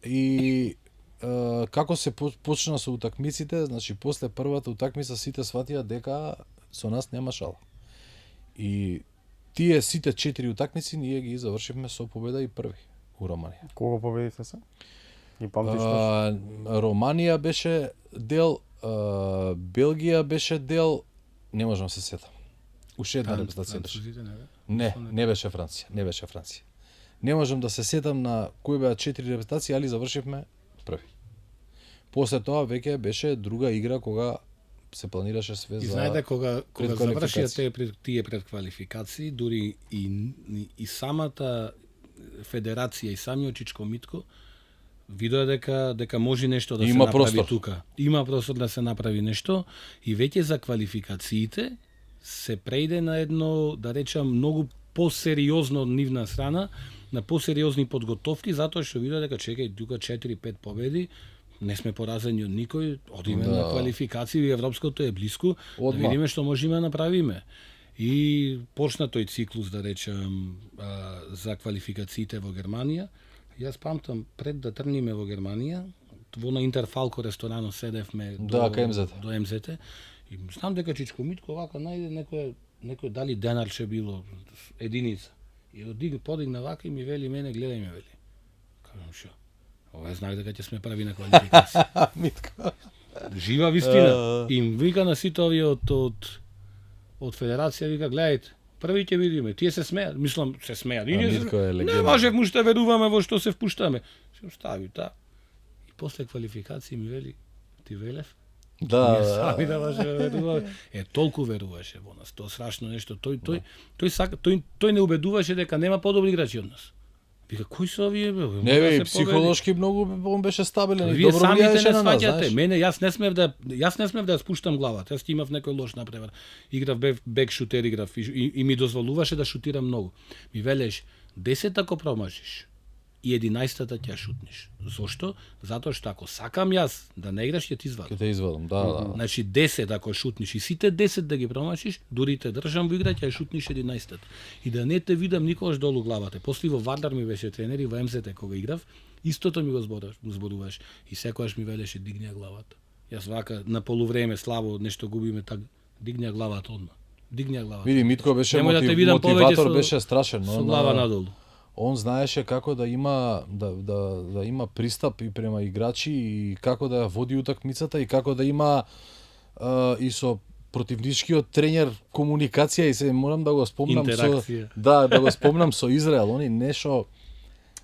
и како се почна со утакмиците, значи после првата утакмица сите сватија дека со нас нема шала. И тие сите 4 утакмици ние ги завршивме со победа и први у Романија. Кого победите се? И памтиш што? Романија беше дел, Белгија беше дел, не можам да се сетам. Уште една репрезентација беше. Не беше Франција, не беше Франција. Не можам да се сетам на кои беа 4 репрезентации, али завршивме први. После тоа веќе беше друга игра кога се планираше све И за знаете кога предквалификации. завршија тие предквалификации, дури и самата федерација и самиот Чичко Митко видоа дека може нешто да Има се направи простор. тука. Има простор да се направи нешто и веќе за квалификациите се преиде на едно, да речам, многу посериозно од нивна страна, на посериозни подготовки, затоа што видоа дека чекај тука 4-5 победи, не сме поразени од никој, одиме Да. на квалификации, и европското е блиску, Одма. да видиме што можеме да направиме. И почна тој циклус, да речем, за квалификациите во Германија. Јас памтам, пред да тргнеме во Германија, во на Интерфалко ресторанот седевме Да, кај МЗТ. до МЗТ, и знам дека Чичко Митко вака најде некој дали денарче било, единица. И подигна вака и ми вели, мене гледај ме вели. Кажам, шо? Ова е знак дека ќе сме прави на квалификација. Митко. Жива вистина. Им вика на сите овие од федерација, вика, гледајте, Први ќе видиме. Тие се смеат, мислам се смеат. И Митко е не легенда. може му што веруваме во што се впуштаме. Се остави та. И после квалификации ми вели ти велев. Ние Да, сами да може веруваме. Толку веруваше во нас. Тоа страшно нешто. Тој не убедуваше дека нема подобри играчи од нас. Вика, кои се овие бе? не бе, психолошки многу он беше стабилен и Вие добро самите влијаеше не на нас, сваќате. знаеш. Мене јас не смев да ја спуштам главата. Јас имав некој лош напревар. Играв бек шутер, играв и ми дозволуваше да шутирам многу. Ми велеш 10 ако промашиш и 11-та ќе шутнеш. Зошто? Затоа што ако сакам јас да не играш, ќе ти извадам. Ќе те извадам, да. Значи 10 ако шутниш и сите 10 да ги промашиш, дури те држам во игра, ќе шутниш 11-та. И да не те видам никогаш долу главата. После во Вардар ми беше тренер и во МЗТ кога играв, истото ми го зборуваш и секогаш ми велеше дигни ја главата. Јас вака на полувреме слабо нешто губиме, так дигни ја главата одма. Дигни ја главата. Види, Митко беше Немој да те видам мотиватор, повеќе беше страшен, со но глава надолу. он знаеше како да има да има пристап и према играчи и како да ја води утакмицата и како да има и со противничкиот тренер комуникација и се морам да го спомнам Интеракција. да го спомнам со Израел, они нешто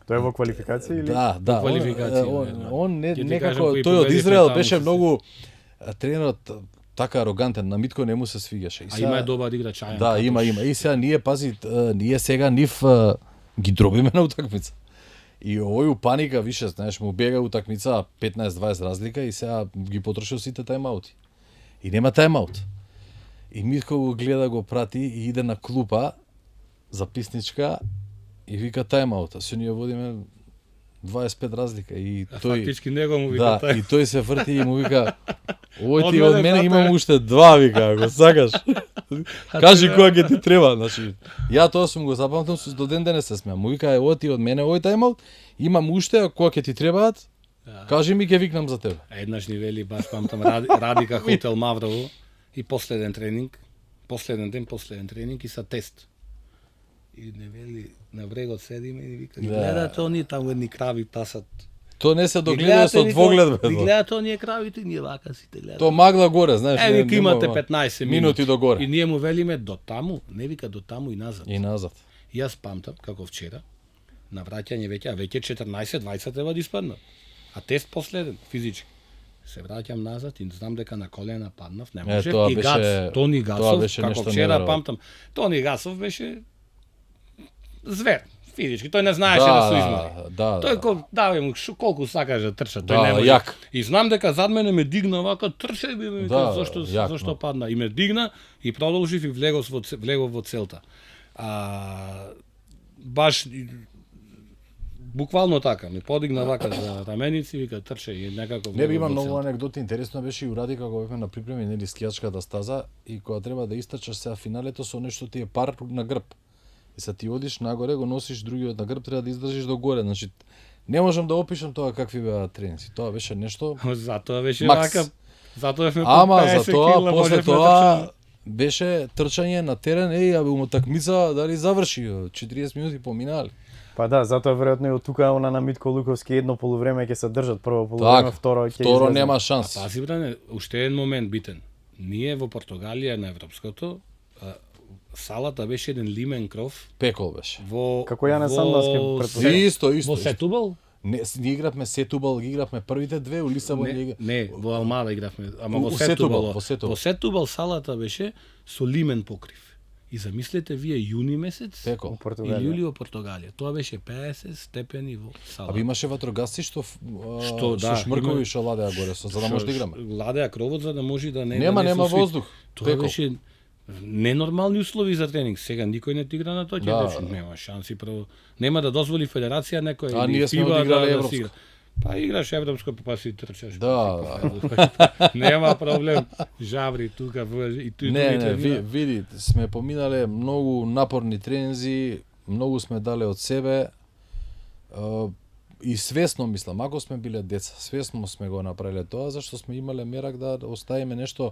Тоа е во квалификација или? да, квалификација, он Ќе ти некако кажам кои тој од победи Израел таму беше се многу тренерот така арогантен, на Митко не му се свигаше. А има е добар играч, Ајан Да, Катош. има. И сега ние пази, ние сега нив ги дробиме на утакмица. И овој у паника, више, знаеш, му бега утакмица 15-20 разлика и сега ги потрошил сите тајмаути. И нема тајмаут. И Митко го гледа, го прати и иде на клупа, записничка и вика тајмаута. Се ние водиме 25 разлика и тој Фактички него му вика да, тај. и тој се врти и му вика овој Од ти од мене, мене брате. имам уште 2, вика, ако сакаш. Кажи кога ќе ти треба, значи. Ја тоа сум го запамтам, до ден денес се смеам. Му вика овој ти од мене овој тајмаут, имам уште, кога ќе ти требаат, кажи ми ќе викнам за тебе. Еднаш ни вели, баш памтам, Радика хотел Маврово и последен тренинг, последен ден, последен тренинг и са тест. И не вели, на брегот седиме и вика, Да. гледате они таму едни крави пасат. Тоа не се И догледа со двоглед, бе. И тоа. гледате оние кравите, ние вака сите гледаме. Тоа магла горе, знаеш. Вика имате нема- 15 минути до горе. И ние му велиме до таму, не вика до таму и назад. И назад. И јас памтам како вчера, на враќање веќе, а веќе 14-20 треба да испаднат. А тест последен, физички. Се враќам назад и знам дека на колена паднав, не можев. тоа И беше- Гац, Тони тоа Гасов, беше како нешто вчера неверојатно. памтам, Тони Гасов беше звер, физички, тој не знаеше да се измори. Да, Тој давај му колку сакаш да трча, тој Да, не може. јак. И знам дека зад мене ме дигна вака, трчај би ме, Да, зашто јак, зашто но. падна и ме дигна и продолжив и влегов во целта. Баш буквално така, ме подигна вака за раменици, вика трчај и некако Не би влегов има во многу целта. анекдоти, интересно беше и уради како бевме на припреми нели скијачката стаза и кога треба да истрчаш сега финалето со нешто ти е пар на грб. И са ти одиш нагоре, го носиш другиот на грб, треба да издржиш до горе, значи не можам да опишам тоа какви беа тренинзи. Тоа беше нешто. Затоа беше Макс. вака. Затоа сме Ама по 50 за тоа кила, после можевме да тоа трчаме. беше трчање на терен, абе умотакмица дали заврши, 40 минути поминали. Па да, затоа веројатно и од тука она на Митко Луковски едно полувреме ќе се држат, прво полувреме, Така, второ ќе второ излезат. нема А шанс. пази бране, уште еден момент битен. Ние во Португалија на европското салата беше еден лимен кров Пекол беше. во Како Јане Сандовски, претпоставувам. Исто. Во Сетубал? Не, ние игравме Сетубал, ги игравме првите две, у Лисабон ги Не, во Алмада игравме, ама У- во у Сетубал. Сетубал, во Сетубал. Во Сетубал салата беше со лимен покрив. И замислете вие јуни месец Пекол. Во и Португалија. јули во Португалија. Тоа беше 50 степени во салата. Абе имаше ватрогасци што Што, да, што шмркови има- што ладеа горе, за да може да играме. Ладеа кровот за да може да не Нема, да не нема се освит. воздух. Тоа Пекол. беше ненормални услови за тренинг. Сега никој не ти игра на тоа, ќе Да. рече, нема шанси прво. Нема да дозволи федерација некој А или ние сме FIBA одиграле да европско. си игра. Па играш европско, па си трчаш. Да, Нема проблем. Жаври тука и ту Не, види, сме поминале многу напорни тренинзи, многу сме дале од себе. И свесно мислам, ако сме биле деца, свесно сме го направиле тоа, зашто сме имале мерак да оставиме нешто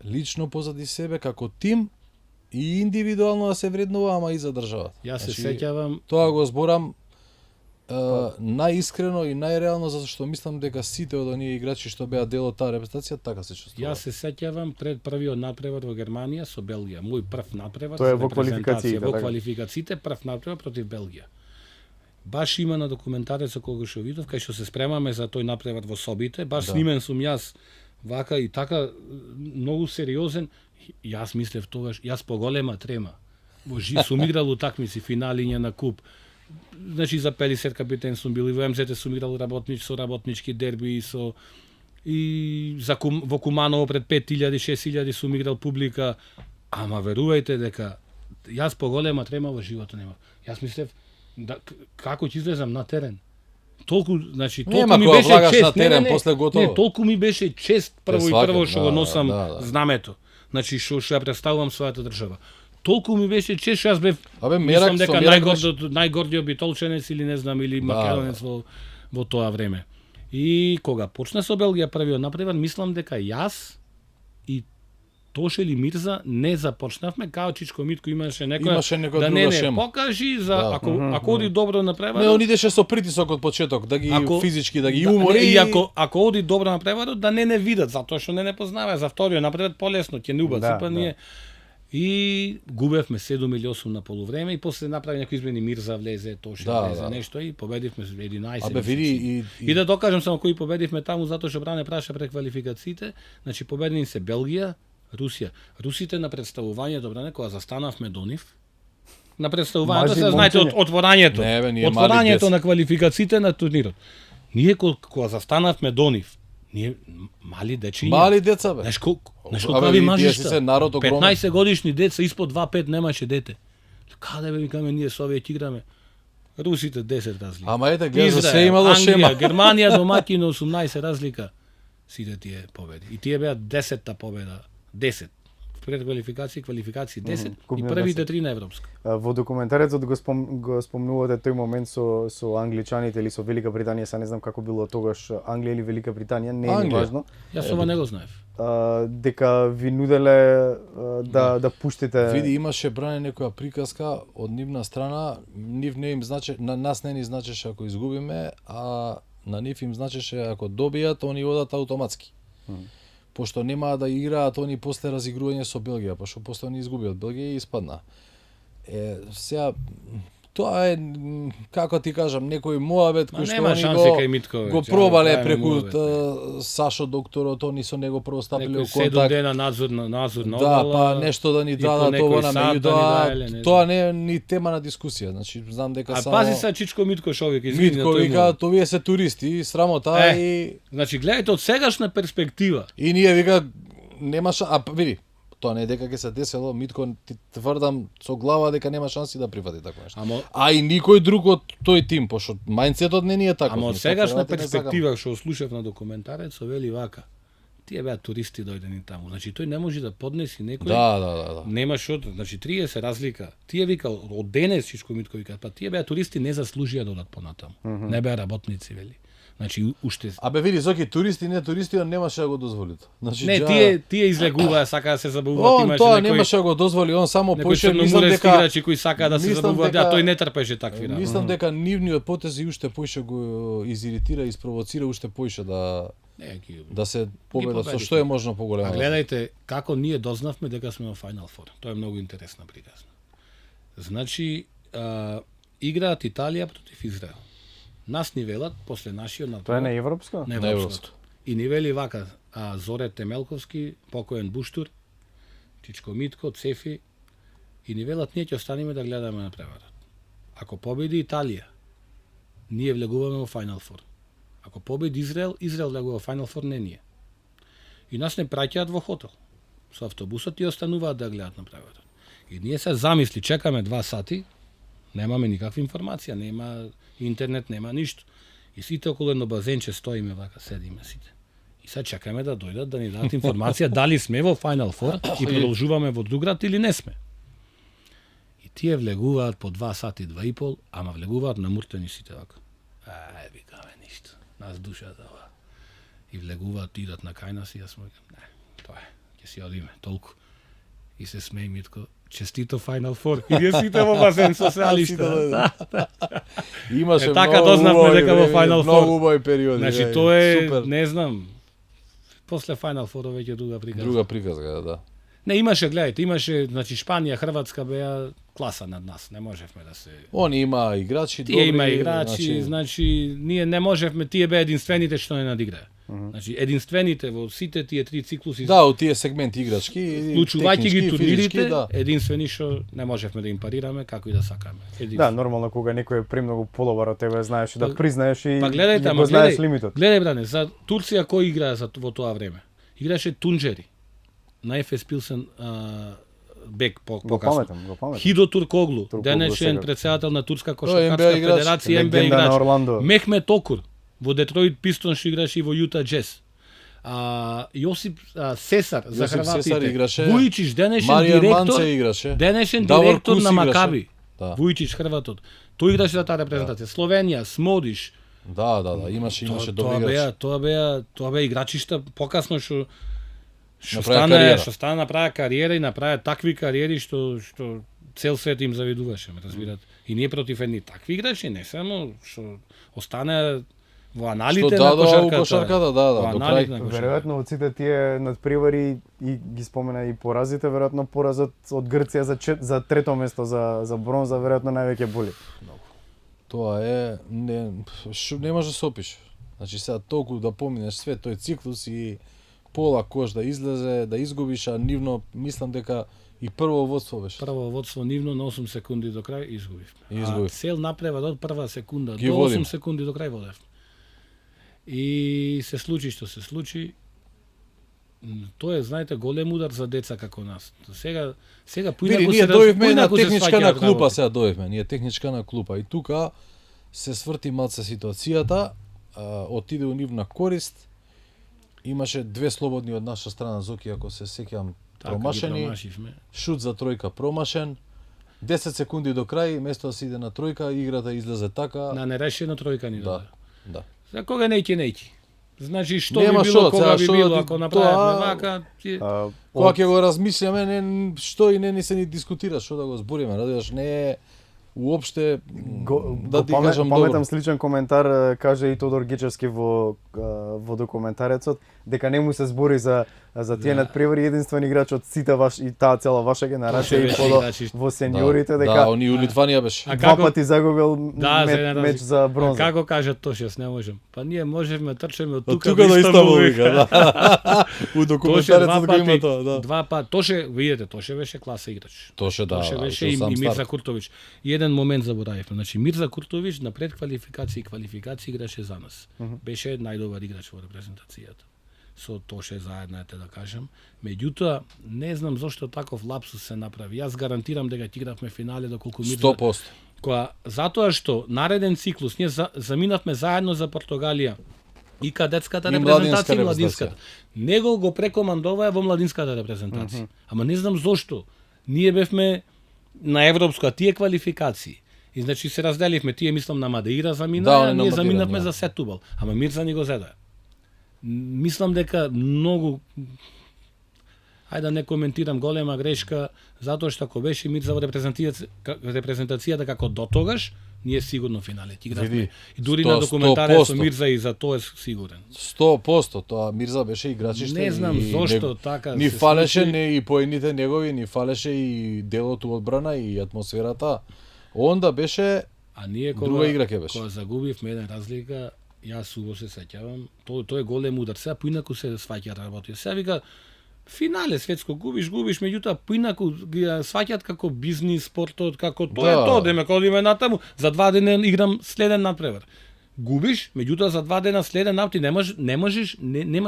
лично позади себе како тим и индивидуално да се вреднува, ама и за државата. Јас се Значи, сеќавам, Тоа го зборам најискрено и најреално, затоа што мислам дека сите од оние играчи што беа дел од таа репрезентација така се чувствуваат. Јас се сеќавам пред првиот надпревар во Германија со Белгија, мој прв надпревар Тоа е со во репрезентација, квалификациите, во така? квалификациите прв надпревар против Белгија. Баш има на документарецот кога што видов, кај што се спремаме за тој надпревар во собите, баш снимен сум јас вака и така многу сериозен. Јас мислев тогаш, јас поголема трема. Сум играл утакмици, финалиња на куп. Значи за 50 капитен сум бил и во МЗТ сум играл со работнички дерби и за во Куманово пред 5000, 6000 сум играл публика. Ама верувајте дека јас поголема трема во животот немав. Јас мислев како ќе излезам на терен. Толку, значи, толку ми беше чест на терен после готово. Не, толку ми беше чест прво што го носам знамето. Значи што ја представувам својата држава. Толку ми беше чест, јас бев мислам дека најгордиот битолченец или не знам или македонец во тоа време. И кога почна со Белгија првиот надпревар, мислам дека јас и Тоше или Мирза не започнавме, као Чичко Митко имаше некоја да не покажи за ако оди добро на преварот. Не, он идеше со притисок од почеток да ги физички да ги умори и ако оди добро на преварот да не видат, затоа што не познаваа за вториот напред полесно ќе не убаци, па ние и губевме 7 или 8 на полувреме и после направи некои измени, Мирза влезе, Тоше влезе нешто и победивме 11. Абе види и да докажам само кои победивме таму затоа што Бране праша пред квалификациите, значи победени се Белгија, Русија. Русите на представувањето, Бране, кога застанавме до нив, на представувањето, се знаете од отворањето на квалификациите на турнирот. Ние кога застанавме до нив, ние мали дечиња. Мали деца бе. Знаеш колку ви мажишта? 15 огромен. годишни деца, испод 2-5 немаше дете. Каде бе викаме ние со овие играме? Русите 10 разлика. Ама ете гледа за се имало шема. Германија домаќино 18 разлика. Сите тие победи. И тие беа 10-та победа. 10. Пред квалификација 10 и првите 3 на европска. Во документарецот го спомнувате тој момент со англичаните или со Велика Британија, са не знам како било тогаш Англија или Велика Британија, не е важно. Јас ова не го знаев. Дека ви нуделе да пуштите. Види, имаше Бране некоја приказка од нивна страна, нив не им значи, на нас не ни значеше ако изгубиме, а на нив им значеше ако добијат, они одат автоматски. Пошто немаа да играат они после разигрување со Белгија, пошто после они изгубија од Белгија и испадна. Сега тоа е како ти кажам, некој моабет кој што они го пробале преку Сашо докторот, они со него прво стапиле во контакт. 7 дена надзор на да, па нешто да ни дадат ова на меѓутоа тоа не е ни тема на дискусија. Значи знам дека само пази се Чичко Митко човек, извини. Митко вика, овие се туристи, срамота и значи гледајте од сегашна перспектива. И ние вика немаше, види, тоа не е дека ќе се десело, Митко ти тврдам со глава дека нема шанси да прифати такво нешто. А и никој друг од тој тим, пошто мајндсетот не ни е таков. Ама од сегашна перспектива што слушав на документарецот вели вака. Тие беа туристи дојдени таму. Значи тој не може да поднеси некој. Да. Нема што, значи 30 разлика. Тие вика од денес Чичко Митко вика, па тие беа туристи не заслужија да одат понатаму. Не беа работници вели. Значи уште Абе види, соки туристи, не туристи, он немаше да го дозволи. Значи не, тие излегуваа, сака да се забавуваат, имаше тоа немаше да го дозволи, он само поише, мислам дека играчи кои сака да се забавуваат, а тој не трпеше такви работи. Мислам дека нивниот потези уште поише го изиритира и спровоцира уште поише да се победат со што е можно поголема. А гледајте како ние дознавме дека сме во Final Four. Тоа е многу интересна приказна. Значи играат Италија против Израел. Нас ни велат после нашиот надпревар. Тоа е на европско? На европско. И ни вели вака, Зоре Темелковски, покоен Буштур, Чичко Митко, Цефи, и ни велат ние ќе останеме да гледаме надпреварот. Ако победи Италија, ние влегуваме во Final Four. Ако победи Израел, Израел влегува во Final Four, не ние. И нас не праќаат во хотел со автобусот и остануваат да гледаат надпреварот. И ние се замисли, чекаме 2 сати, немаме никаква информација, нема интернет, нема ништо. И сите околу едно базенче стоиме вака, седиме сите. И сега чекаме да дојдат да ни дадат информација дали сме во Final Four и продолжуваме во друг град или не сме. И тие влегуваат по 2 сати, 2,5, ама влегуваат намуртени сите вака. Викаме ништо. Нас душата ова. И влегуваат, идат на кај нас и јас му викам, не, тоа е, ќе си одиме, толку. И се смеи Митко, честито Final Four. И ние сите во базен со селишта. Имаше така многу дознавме убави дека во време, Final многу Four. убави периоди. Значи тоа е, супер. не знам, после Final Four веќе друга приказка. Друга приказка, да. Не, имаше, гледајте, имаше, значи Шпанија, Хрватска беа класа над нас, не можевме да се... Он има играчи Тие добри, има играчи, значи ние не можевме, тие беа единствените што не надиграа. Значи единствените во сите тие три циклуси, Да, од тие сегменти играчки, вклучувајќи ги технички, турнирите, физички, да. единствени што не можевме да им парираме како и да сакаме. Да, нормално кога некој е премногу подобар од тебе, знаеш да Па- признаеш и Па гледајте, го ама знаеш гледај, лимитот. гледај бране, за Турција кој играа во тоа време? Играше Тунџери. На Ефес Пилсен бек Го покасно. паметам. Хидо Туркоглу, Туркоглу, денешен сега. председател на Турска NBA кошаркарска играч, федерација, НБА Легенда на играч. Орландо. Мехмет Окур во Детройт Пистон што играше и во Јута Джез. Јосип Сесар за Јосип Сесар Хрватите. играше. Вујчич, денешен Маријан директор, Манце играше. денешен Давор директор Кус на играше. Макаби. Да. Вујчич Хрватот. Тој играше за таа репрезентација. Словенија, Смодиш. Да, имаше добри играчи. Тоа беа играчишта покасно што Направија кариера. што стана направи кариера и направи такви кариери што цел свет им завидуваше, ме разбирате. И ние против едни такви играчи, не само што остане во аналите Што на дадоа у кошарката. кошарката, да, Во до аналите крај. на кошарката. Веројатно од сите тие надпревари и ги спомена и поразите, веројатно поразот од Грција за трето место за бронза веројатно највеќе боли. Тоа е не може да се опише. Значи сега толку да поминеш све тој циклус и пола кош да излезе, да изгубиш, а нивно мислам дека и прво водство беше. Прво водство нивно на 8 секунди до крај изгубивме. Изгубив. А цел напревар од прва секунда Ги до 8 водим. секунди до крај водевме. И се случи што се случи. Тоа е, знаете, голем удар за деца како нас. Сега Види, поинаку ние се дојдовме на поинаку се техничка на сваќаат клупа, работи. сега дојдовме, ние техничка на клупа и тука се сврти малце ситуацијата, отиде у нивна корист. Имаше две слободни од наша страна, Зоки, ако се сеќам, Така, ги промашени. промашивме. Шут за тројка промашен. 10 секунди до крај, место да се иде на тројка, играта излезе така. На нерешена тројка ни Да, даде. да. За кога неќе. Значи што Нема би било, шо, кога сега би што било, да ти- ако направиме тоа- вака, Кога ќе го размислиме, што и не ни се ни дискутира, што да го збориме, разбираш, не е уопште да ти кажам Паметам добро. сличен коментар, каже и Тодор Гечевски во документарецот, дека не му се збори за тие надпревари, единствен играч од сите и таа цела ваша генерација и беше подо играч, во сениорите, Да, дека они у Литванија беше. А два како- пати загубил Да, за еден меч разлик. за А бронза. како кажа Тошев, не можем. Па ние можевме трчеме од Од тука тука до Истанбул, вика, да. У Тоше документарецот го има тоа, да. Два пати, Тоше, видите, Тоше беше класа играч. Тоше да, Тоше беше и Мирза Куртович. И еден момент заборавивме. Значи Мирза Куртович на предквалификација и квалификација играше за нас. Беше најдобар играч во репрезентацијата. Со Тоше заедно, ете да кажам. Меѓутоа, не знам зошто таков лапсус се направи. Јас гарантирам дека ќе игравме финале доколку Мирза 100%. затоа што нареден циклус ние заминавме заедно за Португалија и кадетската И младинска репрезентација и младинската. Него го прекомандуваа во младинската репрезентација. Ама не знам зошто. Ние бевме на европско, а тие квалификации. И значи се разделивме, тие мислам на Мадеира заминаа, Да, а они на ние Мадеира, заминавме да. за Сетубал. Ама Мирза ни го зедоа. Мислам дека ајде да не коментирам голема грешка, затоа што ако беше Мирза во репрезентацијата како до тогаш, ние сигурно финале ќе игравме. Види, И дури на 100%. документарец со Мирза и за тоа е сигурен. 100%, тоа Мирза беше играчиште. Не знам и зошто така Ни се фалеше случи. не и поените негови, ни фалеше и делото одбрана и атмосферата. Онда беше А ние друга игра ќе беше. кога загубивме еден разлика, јас убаво се сеќавам, тој е голем удар. Сега поинаку се сваќаат работи. Сега вика финале светско губиш, меѓутоа поинаку ги сваќаат како бизнис спортот, како тоа е Да. тоа, деме одиме натаму, за 2 дена играм следен надпревар. Губиш, меѓутоа за 2 дена следен напти немаш Немаш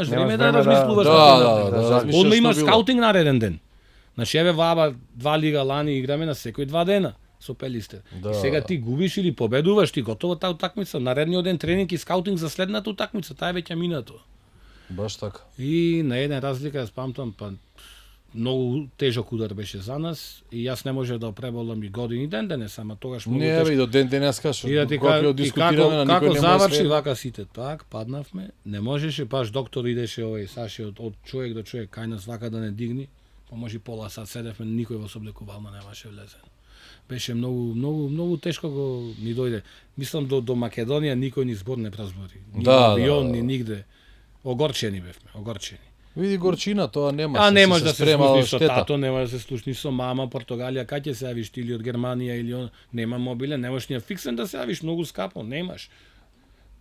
време да време размислуваш. Да, како да, напревар. да, размислуваш Одма има што било. скаутинг нареден ден. Значи еве ваба 2 лига лани играме на секој 2 дена со Пелистер. Да. И сега ти губиш или победуваш, ти готова таа утакмица, наредниот ден тренинг и скаутинг за следната утакмица, таа е веќе минато. Баш така. И на еден разлика јас памтам, па многу тежок удар беше за нас и јас не можев да преболам и години ден денес, ама тогаш многу Не, тежко. бе, до ден денеска што И да ти кога ќе кажам, дискутираме на како никој не заврши може. вака сите, так, паднавме, не можеше, баш доктор идеше овој Саши од човек до човек, кај нас вака да не дигни, може пола сат седевме, никој во соблекувална немаше влезен. Беше многу тешко го ни дојде. Мислам до Македонија никој ни збор не празбори. Ни авион, ни нигде. Огорчени бевме, огорчени. Види горчина, тоа нема. Не може да се слушни со тато, не може да се слушни со мама, Португалија, кај ќе се јавиш ти или од Германија или он, нема мобилен, немаш ни фиксен да се јавиш, многу скапо, немаш.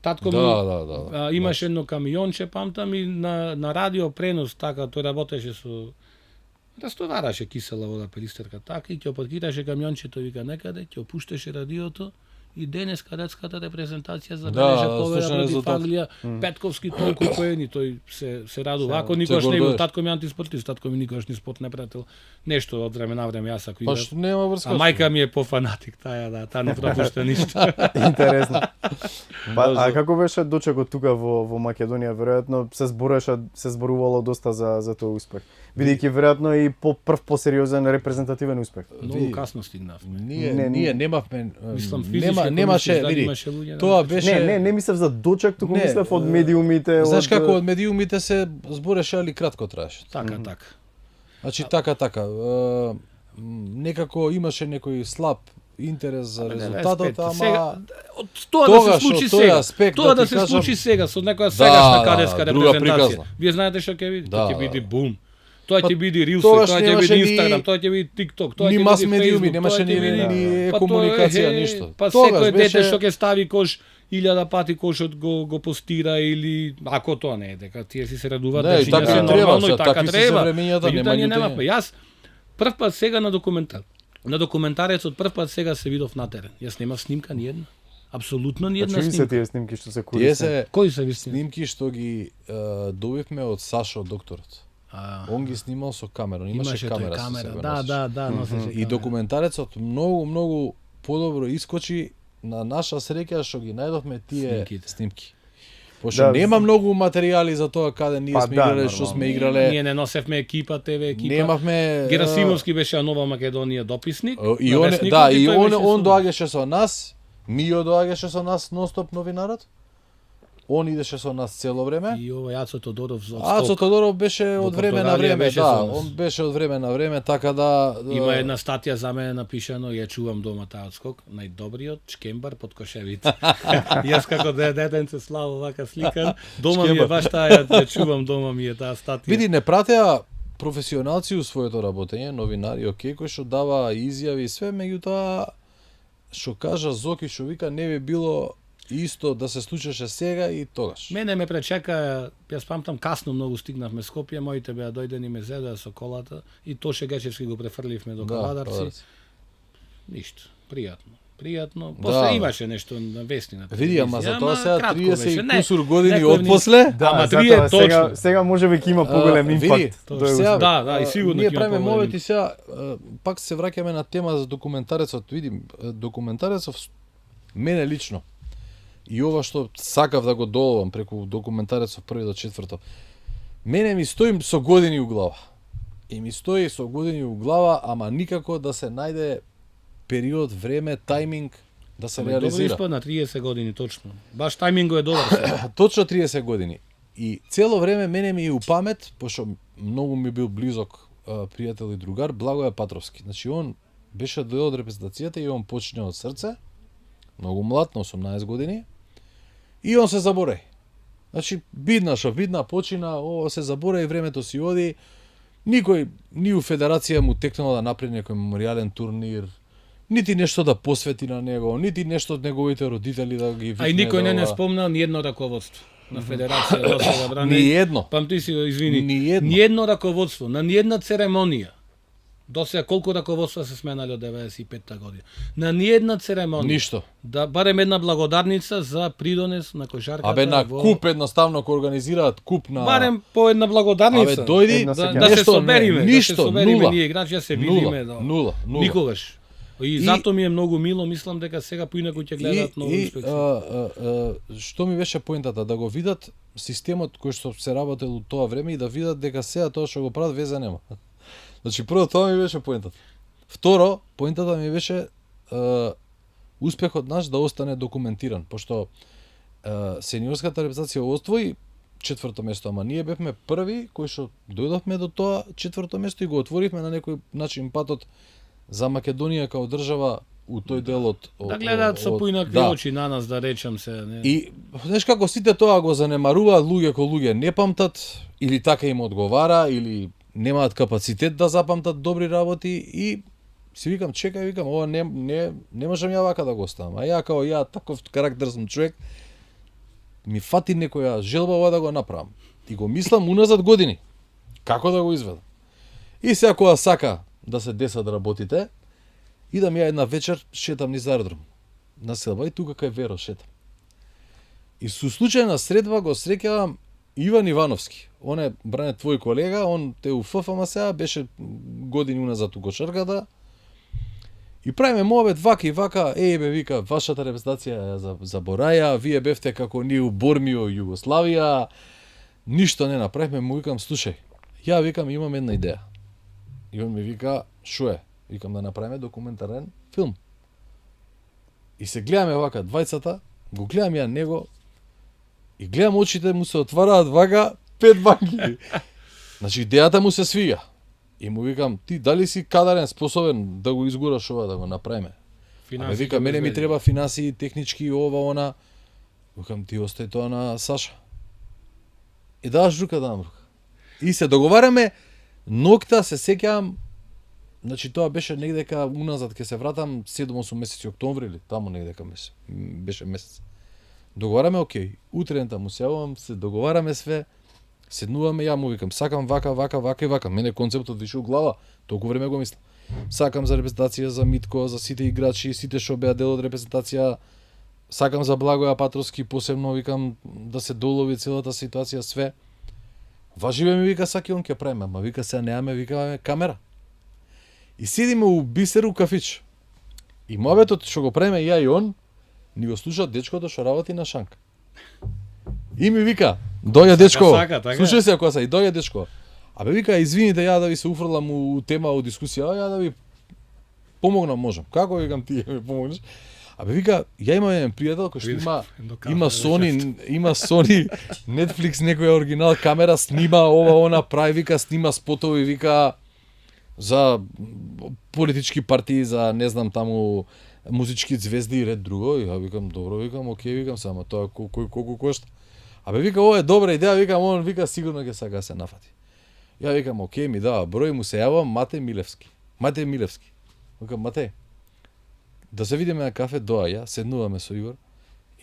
Татко ми имаше едно камионче, памтам и на радио пренос, така, тој работеше со растовараше кисела вода перистерка, така и ќе опаркираше камиончето, вика некаде, ќе опуштеше радиото и денес детската репрезентација забележа победа против Англија, Петковски толку поени, тој се радува. Ако никош не бил, татко ми антиспортист, татко ми никош ни спорт не пратил. Нешто од време на време јас ако идам. Па нема врска. А мајка ми е пофанатик, таа не пропушта ништо. Интересно. А како беше дочекот тука во Македонија? Веројатно се зборувало доста за тој успех. Бидејќи веројатно и прв посериозен репрезентативен успех. Многу касно стигнавме. Ние немавме, немаше, види. Тоа беше Не мислев за дочек, туку мислев од медиумите. Знаеш како од медиумите се збореше, али кратко траеше. Така. Значи така. Некако имаше некој слаб интерес за резултатот, ама тоа да се случи сега. Тоа да се случи сега со некоја сегашна кадетска репрезентација. Вие знаете што ќе биде? Ќе биде бум. Тоа ќе биде Reels, тоа ќе биде Instagram, тоа ќе биде TikTok, тоа ќе биде мас медиуми, немаше ни комуникација, ништо. Па секој дете што ќе стави кош 1000 пати кошот го постира или ако тоа не е дека тие си се радуваат дека се нормално и така треба. Нема. Јас прв пат сега на документарецот прв пат сега се видов на терен. Јас немав снимка ни една. Апсолутно ни една снимка. Чуи се тие снимки што се користат? Кои се снимки што ги добивме од Сашо докторот. Он ги снимал со камера, имаше камера. Да, носеше. И документарецот многу подобро искочи, на наша среќа што ги најдовме тие снимки. Пошто нема многу материјали за тоа каде ние сме играле, што сме играле. Ние не носевме екипа, ТВ екипа. Немавме Герасимовски беше Нова Македонија дописник. И он доаѓаше со нас, Мио доаѓаше со нас нонстоп новинарот. Он идеше со нас цело време. И ова Ацо Тодоров Ацо Тодоров беше од време на време, он беше од време на време, така да има една статија за мене напишано, ја чувам дома таа одскок, најдобриот чкембар под кошевите. Јас како детенце славо вака сликан, дома ми е баш таа, ја чувам дома ми е таа статија. Види, не пратеа професионалци у своето работење, новинари, кои што дава изјави и све, меѓутоа што кажа Зоки, што вика не би било исто да се случеше сега и тогаш. Мене ме пречека, јас памтам касно многу стигнавме Скопје, моите беа дојдени ме зедоа со колата и Тоше Гечевски го префрливме до Каладарци. Ништо, пријатно. После имаше нешто на вести на телевизија. Види, ама за тоа сега 30 кусур години отпосле, ама точно. Сега можеби ќе има поголем импакт. Да, и сигурно ние правиме мовети сега, пак се враќаме на тема за документарецот. Видим, документарецот мене лично и ова што сакав да го доловам преку документарецот 1 до 4. Мене ми стои со години у глава. И ми стои со години у глава, ама никако да се најде период, време, тајминг да се реализира. Добро испадна 30 години точно. Баш тајмингот е добар. Точно 30 години. И цело време мене ми е у памет, пошто многу ми бил близок пријател и другар, Благоје Патровски. Значи он беше дел од репрезентацијата и он почне од срце. Многу млад, на 18 години. И он се забораи. Значи, видна почина, се забораи, времето си оди. Никој, ни у Федерација му текнало да направи некој меморијален турнир, нити нешто да посвети на него, нити нешто од неговите родители да ги викне. А и никој не спомнал ни едно раководство на Федерација до сега бране. Ни едно. Памти си, извини. Ни едно раководство, на ни една церемонија. До сега колку раководства се сменали од 95-та година. На ни една церемонија. Ништо. Да барем една благодарница за придонес на кошарката. Абе на куп едноставно ко организираат куп на барем по една благодарница. Абе дојди да се собериме, ништо, да се собериме ние играчи, да се видиме. Нула. Никогаш. И затоа ми е многу мило, мислам дека сега поинаку ќе гледаат многу инспекции. Што ми беше поентата да го видат системот кој што се работел у тоа време и да видат дека сега тоа што го прават везе нема. Значи прво тоа ми беше поентата. Второ, поентата ми беше успехот наш да остане документиран, пошто сениорската репрезентација освои четврто место, ама ние бевме први кои што дојдовме до тоа четврто место и го отворивме на некој начин патот за Македонија као држава у тој дел од Да гледаат со поинакви очи на нас, да речам се, не. И знаеш како сите тоа го занемаруваат луѓе кои луѓе не памтат или така им одговара или немаат капацитет да запамтат добри работи и си викам чекај, викам ова не можам ја вака да го оставам. А ја као ја таков карактер сум човек, ми фати некоја желба ова да го направам. И го мислам уназад години како да го изведам. И сега кога сака да се десат работите, идам ја една вечер, шетам низ аеродром на селба и тука кај Веро шетам. И со случајна средба го среќавам Иван Ивановски. Он е, Бране, твој колега, он те у ФФМ сега, беше години уназад у кошарката. И правиме муабет вака и вака, бе, вика, вашата репрезентација ја забораја, вие бевте како ние у Бормио, Југославија, ништо не направивме, му викам, слушај, ја викам, имам една идеја. И он ми вика, шо е? Викам да направиме документарен филм. И се гледаме вака двајцата, го гледам ја него и гледам очите му се отвараат вака 5 банки. Значи идејата му се свига. И му викам, ти дали си кадарен, способен да го изгураш ова, да го направиме? Абе вика, мене ми треба финансии, технички, ова, она. Викам, ти остај тоа на Саша. И даваш рука, дам рука. И се договараме, нокта се сеќавам, значи тоа беше негдека уназад, ке се вратам 7-8 месеци, октомври или таму негдека беше месец. Договараме, окей, утрента му се јавам, се договараме све, седнуваме, ја му викам, сакам вака, вака, вака и вака. Мене концептот више у глава, толку време го мислам. Сакам за репрезентација, за Митко, за сите играчи, сите што беа дел од репрезентација. Сакам за Благоја Патровски, посебно викам да се долови целата ситуација, све. Важиве ми вика саки он ќе правиме, ама вика сега неаме, викаме камера. И седиме у Бисеру кафич. И муабетот што го правиме ја и он, ни го слуша дечкото што работи на Шанк. И ми вика, дојде дечко, слушај се која са, и дојде дечко. Абе вика, извините, ја да ви се уфрлам у тема, у дискусија, ја да ви помогнам, можам. Како викам ти ми помогнеш? Абе вика, ја имам еден пријател кој што има Sony, Netflix, некоја оригинал камера, снима ова, она, прави, вика, снима спотови, вика, за политички партии, за, не знам, таму, музички звезди и ред друго. И ја викам, добро, викам, окей, викам, само тоа колку кошта. Абе вика, ова е добра идеја, викам, он вика, сигурно ќе сака да се нафати. Ја викам, окей, ми дава број, му се јавам Матеј Милевски. Викам, Матеј, да се видиме на кафе, доаѓа, седнуваме со Игор,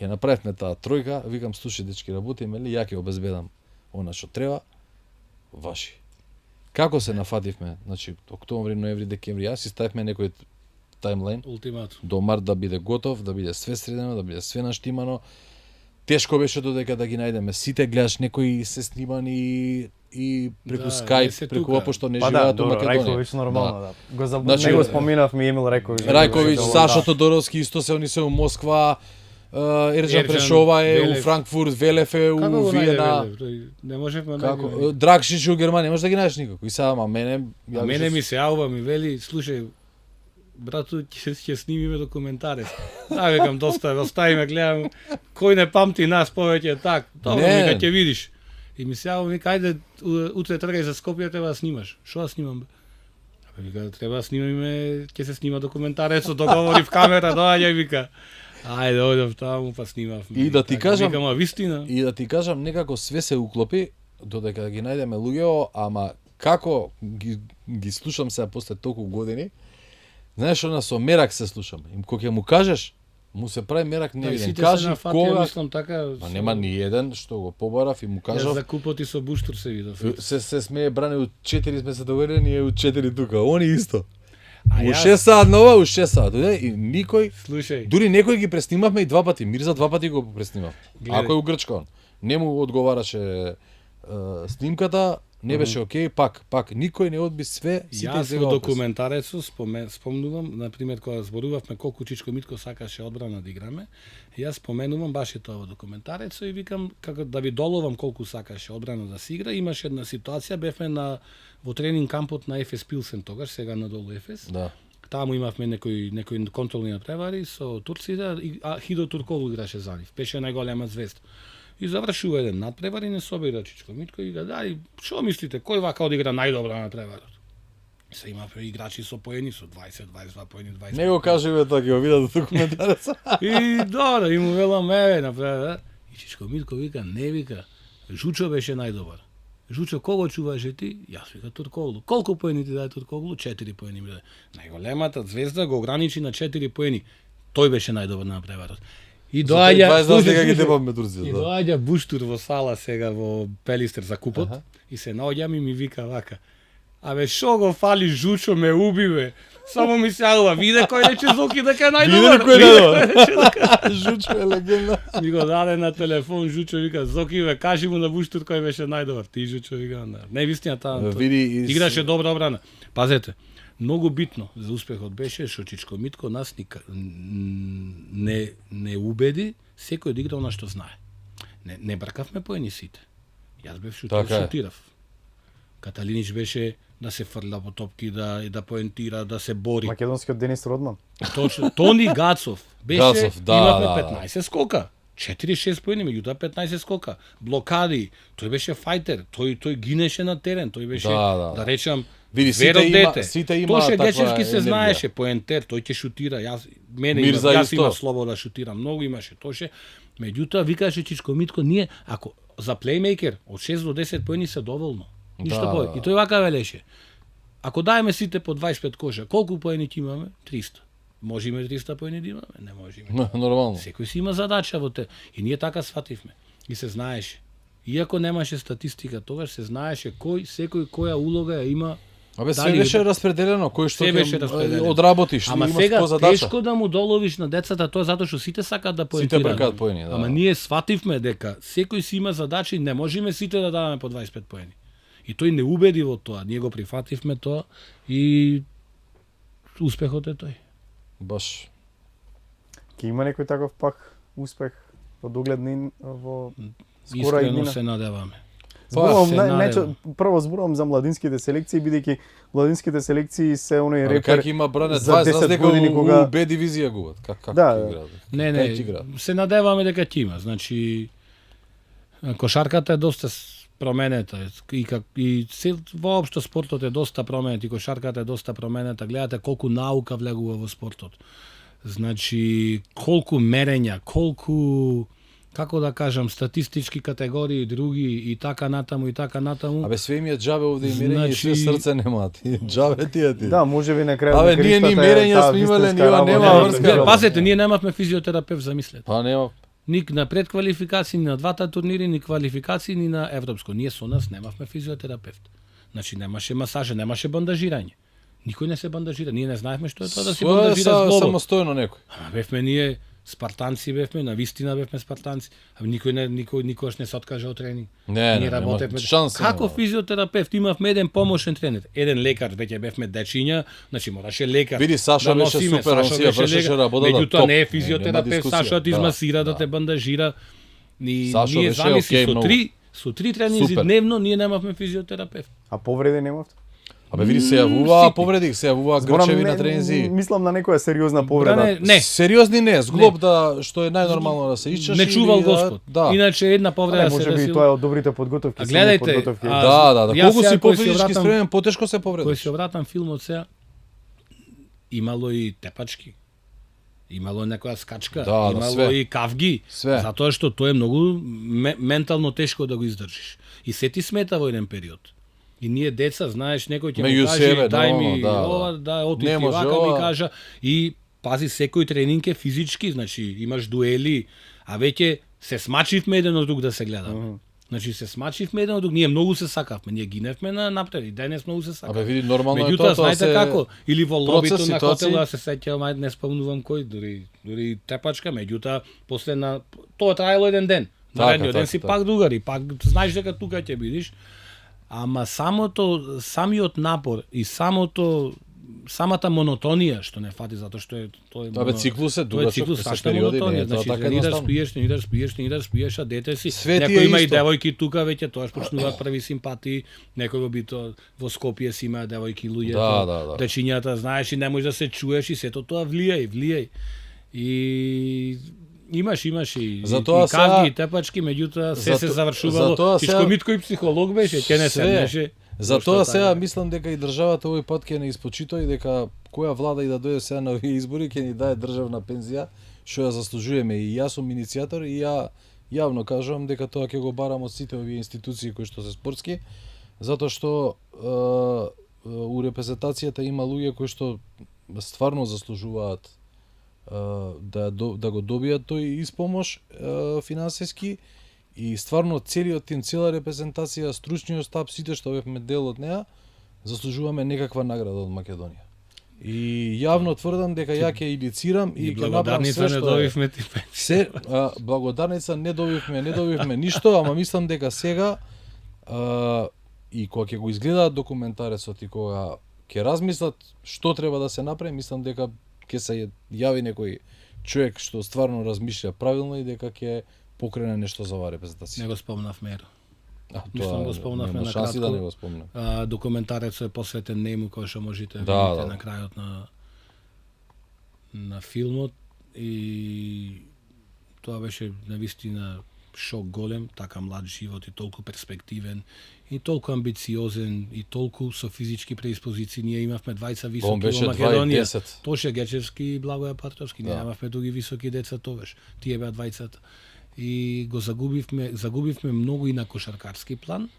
ја направивме таа тројка, викам, слушај дечки, работиме ли, ја ќе обезбедам она што треба, ваши. Како се нафативме, значи, октомври, ноември, декември, ја си ставивме некој таймлайн, до март да биде готов, да биде све средено, да биде све наштимано. Тешко беше додека да ги најдеме. Сите гледаш некои се снимани и преку Skype, преку ова што не живеат у Македонија. Рајковиќ нормално, да. Не го споминавме Емил Рајковиќ, Сашо Тодоровски исто се, они се у Москва, Ерџан Прешова е у Франкфурт, Велев е у Виена. Не можевме најдеме. Драгшич у Германија, не можеш да ги најдеш никако. И сега, мене ми се јавува, ми вели, слушај, брату, ќе снимиме документарец. Да, викам, доста, оставиме, гледам, кој не памти нас повеќе так. Добро, вика, ќе видиш. И ми се јавува, вика, ајде, утре тргај за Скопје, треба да снимаш. Шо да снимам, бе? Абе, вика, треба да снимаме, ќе се снима документарецот, договори в камера, доаѓај, вика. Ајде, одев таму, па снимавме. И да ти кажам, викам, вистина. И да ти кажам, некако све се уклопи, додека ги најдеме луѓето, ама како ги слушам сега после толку години. Знаеш, она со мерак се слушам. Им кога ќе му кажеш, му се прави мерак невиден. Кажи кога, така. Па нема ни еден што го побарав и му кажав. Ја за купот и со буштур се видов. Се смее, Бране, у 4 сме се доверени, ние у 4 тука. Они исто. У 6 саат нова, у 6 саат. И никој, слушај, дури некој ги преснимавме и 2 пати. Мирза 2 пати го преснимав. Ако е у Грчка он. Не му одговараше снимката, не беше окей, пак никој не одби све, сите јас во документарецот спомнувам, на пример кога зборувавме колку Чичко Митко сакаше одбрана да играме, јас споменувам баш е тоа во документарецот и викам како да ви доловам колку сакаше одбрана да се игра. Имаше една ситуација, бевме во тренинг кампот на ФС Пилсен тогаш, сега надолу ФС. Да. Таму имавме некои контролни надпревари со турците, а Хидо Турколу играше за нив. Беше најголема звезда. И завршува еден надпревар и не собира Чичко Митко и дај, што мислите, кој вака одигра најдобро на надпреварот? Се има играчи со поени, со 20, 22 поени, 20. Не го кажи бе, тоа ќе го видат до документарец. И добро, и му велам, направи. И Чичко Митко вика, не вика, Жучо беше најдобар. Жучо, кого чуваше ти? Јас вика Туркоглу. Колку поени ти даде Туркоглу? 4 поени ми даде. Најголемата звезда го ограничи на 4 поени. Тој беше најдобар на надпреварот. И доаѓа дека ги тепаме Турција. И доаѓа Буштур во сала сега во Пелистер за купот и се наоѓам и ми вика вака. Абе шо го фали Жучо ме уби бе. Само ми се јавува, виде кој рече Зоки дека е најдобар. Виде кој Жучо е легенда. Ми го даде на телефон Жучо вика Зоки бе, кажи му на Буштур кој беше најдобар. Ти Жучо вика, не вистина таа. Играше добра одбрана. Пазете, многу битно за успехот беше што Чичко Митко нас не убеди секој да игра она што знае. Не бркавме поени сите. Јас бев шутирав. Каталинич беше да се фрла по топки, да поентира, да се бори. Македонскиот Денис Родман. Точно. Тони Гацов беше, имавме 15 скока. 4-6 поени, меѓутоа 15 скока. Блокади, тој беше фајтер, тој гинеше на терен, тој беше, да речам, види, сите има Тоше таква Гечевски се енергија. знаеше, поентер, тој ќе шутира, јас има слобода да шутирам, многу имаше Тоше. Меѓутоа викаше Чичко Митко, ние ако за плеймейкер од 6 до 10 поени се доволно. Ништо повеќе. И тој вака велеше. Ако даеме сите по 25 коша, колку поени ќе имаме? 300. Можеме 300 поени да имаме? Не можеме. Нормално. Секој си има задача во те. И ние така свативме. И се знаеше. Иако немаше статистика, тогаш се знаеше секој која улога ја има. Абе се беше распределено, кој што ќе одработиш, ама имаш сега позадача. тешко да му доловиш на децата тоа затоа што сите сакаат да поентираат. Сите бркаат поени, да. Ама ние свативме дека секој си има задача и не можеме сите да даваме по 25 поени. И тој не убеди во тоа, ние го прифативме тоа и успехот е тој. Баш. Ке има некој таков пак успех во догледни во скора Искрено иднина? се надеваме. Прво зборувам за младинските селекции, бидејќи младинските селекции се оној Абе, репер как има Бране за 20 10 дека години кога у Б дивизија губат. Как Да. ќе играат? Не, се надеваме дека ќе има. Значи кошарката е доста променета и воопшто спортот е доста променет и кошарката е доста променета. Гледате колку наука влегува во спортот. Значи колку мерења, колку како да кажам, статистички категории, други и така натаму. Абе све им е џабе овде и мерење, Значи... све срце немаат. Џабе тие. Да, можеби на крајот Абе, ние ни мерења сме имале, нема врска. Пазете, ние немавме физиотерапевт, замислете. Па нема. Ни на предквалификации, ни на двата турнири, ни квалификации, ни на европско. Ние со нас немавме физиотерапевт. Значи немаше масажа, немаше бандажирање. Никој не се бандажира. Ние не знаевме што е тоа да се бандажира зглобот. Самостојно некој. Ама бевме ние спартанци бевме, на вистина бевме спартанци. А никогаш не се откажа од тренинг. Не, работевме. шанса. Како физиотерапевт имавме еден помошен тренер, еден лекар, веќе бевме дечиња, значи мораше лекар. Види, Сашо беше супер, он си ја вршеше работата топ. Меѓутоа не е физиотерапевт, Сашо да ти измасира, да те бандажира. Ние замисли со 3 тренинзи дневно ние немавме физиотерапевт. А повреди немавте? Абе види се јавуваа повреди, се јавуваа грчеви на тренинзи. Мислам на некоја сериозна повреда. Не. Сериозни не, зглоб да што е најнормално да се исчаши. Не чувал Господ. Да. Иначе една повреда се може би тоа е од добрите подготовки. А гледајте, да, колку си пофизички спремен, потешко се повредиш. Кој се вратам филмот сега, имало и тепачки. Имало некоја скачка, имало и кавги, затоа што тоа е многу ментално тешко да го издржиш. И се ти смета во еден период. И ние деца, знаеш, некој ќе му каже, дај ми ова, да, оти ти вака ми кажа. И пази, секој тренинг е физички, значи имаш дуели, а веќе се смачивме еден од друг да се гледаме. Значи се смачивме еден од друг, ние многу се сакавме, ние гиневме на напред и денес многу се сакавме. Абе види, нормално е тоа, знаете како, или во лобито на хотела се сеќавам, ајде не спомнувам кој, дури тепачка, меѓутоа после на тоа траело еден ден. Наредниот ден си пак другари, пак знаеш дека тука ќе бидиш. Ама самиот напор и самата монотонија што не фати затоа што е тоа е циклус е дугачок, се периоди, не е тоа така едноставно. Спиеш, а дете си. Некој има и девојки тука веќе тоа почнуваат први симпатии, некој во бито во Скопје си има девојки луѓе. Дечињата знаеш и не можеш да се чуеш и сето тоа влијај. И Имаш и Затоа и казни сега- и тепачки, меѓутоа се Зато- завршувало. затоа сега- Тишко Митко и психолог беше, ќе не Све. седнеше. Затоа Зошто сега така? мислам дека и државата овој пат ќе не испочита и дека која влада и да дојде сега на овие избори ќе ни даде државна пензија што ја заслужуваме и јас сум иницијатор и ја јавно кажувам дека тоа ќе го барам од сите овие институции кои што се спортски затоа што у репрезентацијата има луѓе кои што стварно заслужуваат да го добијат тој испомош финансиски и стварно целиот тим, цела репрезентација, стручниот штаб, сите што бевме дел од неа, заслужуваме некаква награда од Македонија. И јавно тврдам дека ја ќе иницирам и ќе направам благодарница све не што е. добивме ти Се благодарница не добивме ништо, ама мислам дека сега и кога ќе го изгледаат документарецот и кога ќе размислат што треба да се направи, мислам дека ќе се јави некој човек што стварно размишља правилно и дека ќе покрене нешто за оваа репрезентација. Не го спомнавме. Тоа Мислам го спомнавме нема на шанси кратко. да не го спомнам. Документарецот е посветен нему кој што можете да Да, видите да. на крајот на филмот и тоа беше навистина шок голем, така млад живот и толку перспективен и толку амбициозен и толку со физички преиспозиции. Ние имавме двајца Он високи беше во Македонија. 2,10. Тоше Гечевски и Благоја Партовски. Ние Да. немавме други високи деца тогаш. Тие беа двајцата. И го загубивме многу и на кошаркарски план.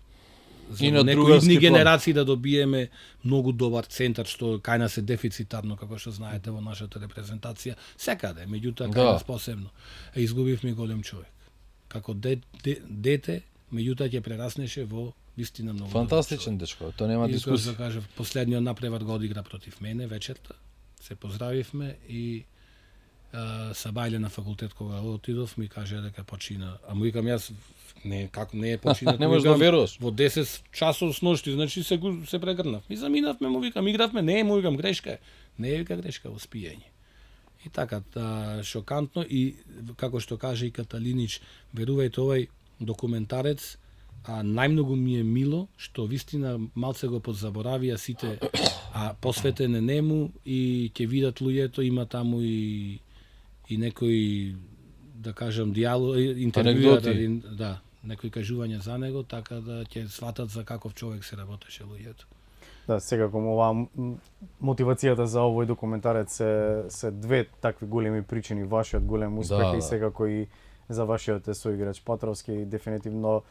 За И на некои другарски идни план. генерации да добиеме многу добар центар што кај нас е дефицитарно како што знаете во нашата репрезентација секаде, меѓутоа кај Да. нас посебно. Изгубивме голем човек. Како дете, меѓутоа ќе прераснеше во вистина многу Фантастичен дечко, тоа нема и како дискусија. да кажав, последниот напревар го одигра против мене вечерта. Се поздравивме и са бајле на факултет кога отидов ми кажа дека почина. А му викам јас не како не е почина. Не можеш да веруваш. Во 10 часот с ношти, значи се прегрнав. И заминавме, му викам, игравме, не, му викам грешка. Е. Не е вика грешка, воспиење. И така, шокантно и како што каже и Каталинич, верувајте овој документарец, најмногу ми е мило што вистина малце го подзаборавија сите, посветен е нему и ќе видат луѓето, има таму и некои, да кажам, интервјуи, да, некои кажувања за него, така да ќе сватат за каков човек се работеше луѓето. Да, секако оваа мотивацијата за овој документарец се две такви големи причини, вашиот голем успех Да, и секако и за вашиот соиграч Патровски, дефинитивно.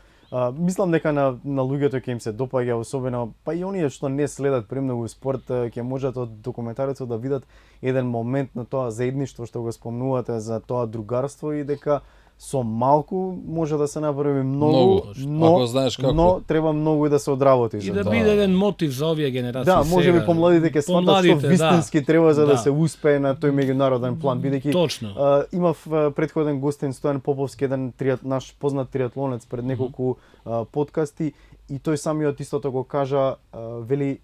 Мислам дека на луѓето ќе им се допаѓа, особено па и оние што не следат премногу спорт, ќе можат од документарецот да видат еден момент на тоа заедништво што го спомнувате, за тоа другарство и дека со малку може да се направи многу, ако знаеш како. но треба многу и да се одработи И за да тоа. биде еден мотив за овие генерации. Да, може би помладите ќе сватат што вистински треба за да се успее на тој меѓународен план, бидејќи Точно. Имав предходен гостин Стојан Поповски, еден наш познат триатлонец пред неколку подкасти и тој самиот истото го кажа, вели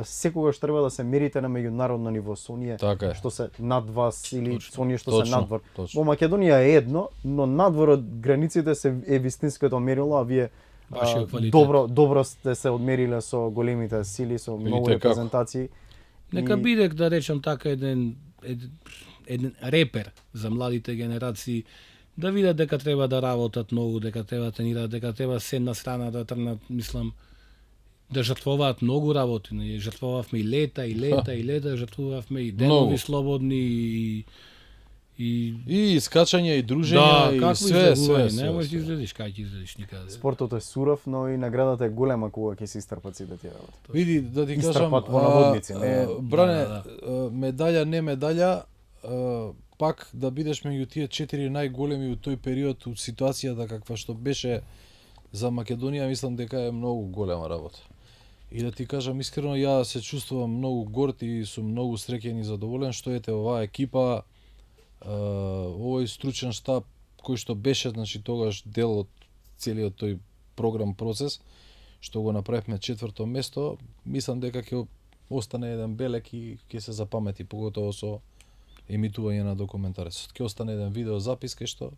секогаш треба да се мерите на меѓународно ниво со оние Така е. што се над вас или Точно. со оние што Точно, се надвор. точно. Во Македонија е едно, но надвор од границите е вистинското мерило, а вие Вашиот квалитет. добро сте се одмериле со големите сили, со многу Видите како. репрезентации. Нека И- биде, да речам така, еден репер за младите генерации, да видат дека треба да работат многу, дека треба да тренираат, дека треба се една страна да трнат, мислам, да жртвуваат многу работи. Ние жртвувавме и лета, жртвувавме и денови Многу. слободни и И искачање и дружење и какво све. излегување, не можеш да излезеш, кај ќе излезеш никаде. Спортот е суров, но и наградата е голема кога ќе се истрпат сите тие работи. Види, да ти кажам, Истрпат во наводници, не- Бране, Да, медаља, не медаља, пак да бидеш меѓу тие 4 најголеми у тој период, у ситуацијата каква што беше за Македонија, мислам дека е многу голема работа. И да ти кажам искрено, ја се чувствувам многу горд и сум многу среќен и задоволен што ете оваа екипа, овој стручен штаб кој што беше значи тогаш дел од целиот тој програм процес што го направивме 4-то место, мислам дека ќе остане еден белек и ќе се запамети поготово со емитување на документарецот. Ќе остане еден видео запис кај што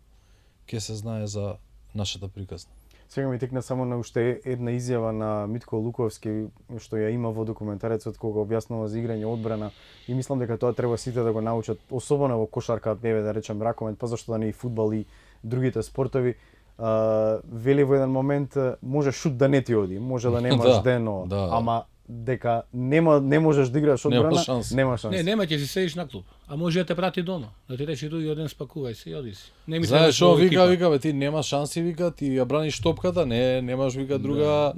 ќе се знае за нашата приказна. Сега ми текна само на уште една изјава на Митко Луковски што ја има во документарецот кога објаснува за играње одбрана и мислам дека тоа треба сите да го научат, особено во кошарка, еве да речем ракомет, па зашто да не и фудбал и другите спортови. Вели во еден момент може шут да не ти оди, може да немаш дено, ама дека не можеш да играш одбрана, нема шанс. Нема ќе си седиш на клуб, а може да те прати дома, да ти рече дуј оден спакувај се и оди си. Не ми знаеш што вика бе, ти нема шанси, вика, ти ја браниш топката, немаш вика друга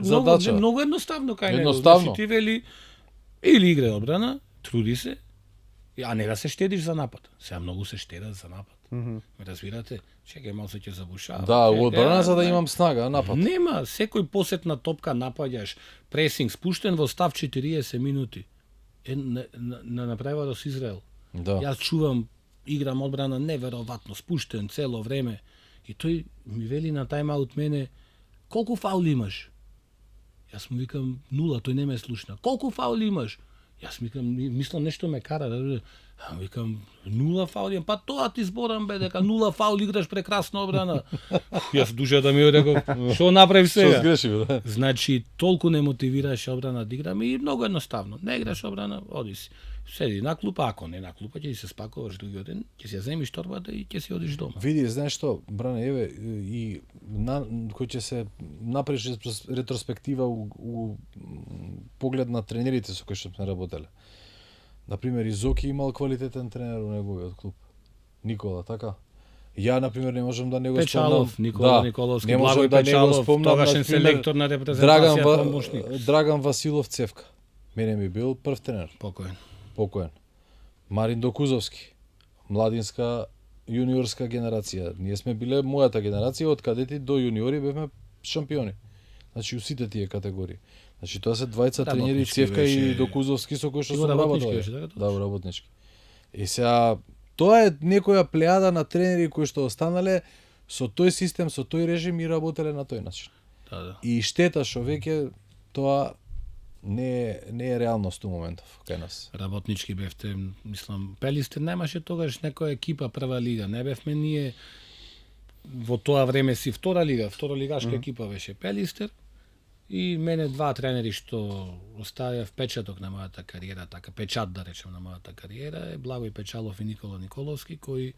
задача. Многу едноставно кај него. Значи ти вели или играј одбрана, труди се, а не да се штедиш за напад. Сега многу се штедат за напад. Ме разбирате? Чекај малку ќе забушава. Да, одбрана за да имам снага, напад. Нема, секој посетна топка напаѓаш, пресинг спуштен во став 40 минути. На направа со Израел. Да. Јас чувам, играм одбрана неверојатно спуштен цело време и тој ми вели на тајм-аут мене колку фаули имаш? Јас му викам 0, тој не ме слушна. Колку фаули имаш? Јас мислам нешто ме кара да викам 0 фаули, па тоа ти зборам бе дека 0 фаули играш прекрасна одбрана. Јас душа да ми реков, што направи сега? Што сгреши бе? Значи толку не мотивираш одбрана да играме и многу едноставно. Не играш одбрана, оди си. Седи на клупа, ако не на клупа, ќе си се спакуваш другиот ден, ќе си ја земиш торбата и ќе си одиш дома. Види, знаеш што, Бране, еве и кој ќе се направиш ретроспектива у поглед на тренерите со кои што сме работеле. Например, Изоки имал квалитетен тренер у неговиот клуб. Никола, така? Ја, например, не можам да не го спомнам. Печалов, Никола Николовски, Благој Печалов, тогашен селектор на репрезентацијата помошник. Драган Василов Цевка. Мене ми бил прв тренер. Покоен. Марин Докузовски. Младинска јуниорска генерација. Ние сме биле мојата генерација, од кадети до јуниори бевме шампиони. Значи, у сите тие категории. Значи, тоа се двајца тренери, Цевка и Докузовски со кои што сум работел. Да, работнички. И сега, тоа е некоја плејада на тренери кои што останале со тој систем, со тој режим и работеле на тој начин. Да. И штета што веќе тоа не е реалност у моментов кај нас. Работнички бевте, мислам, Пелистер немаше тогаш некоја екипа прва лига, не бевме ние во тоа време си втора лигашка екипа беше Пелистер и мене два тренери што оставија впечаток на мојата кариера, така печат да речем на мојата кариера е Благој Печалов и Никола Николовски кои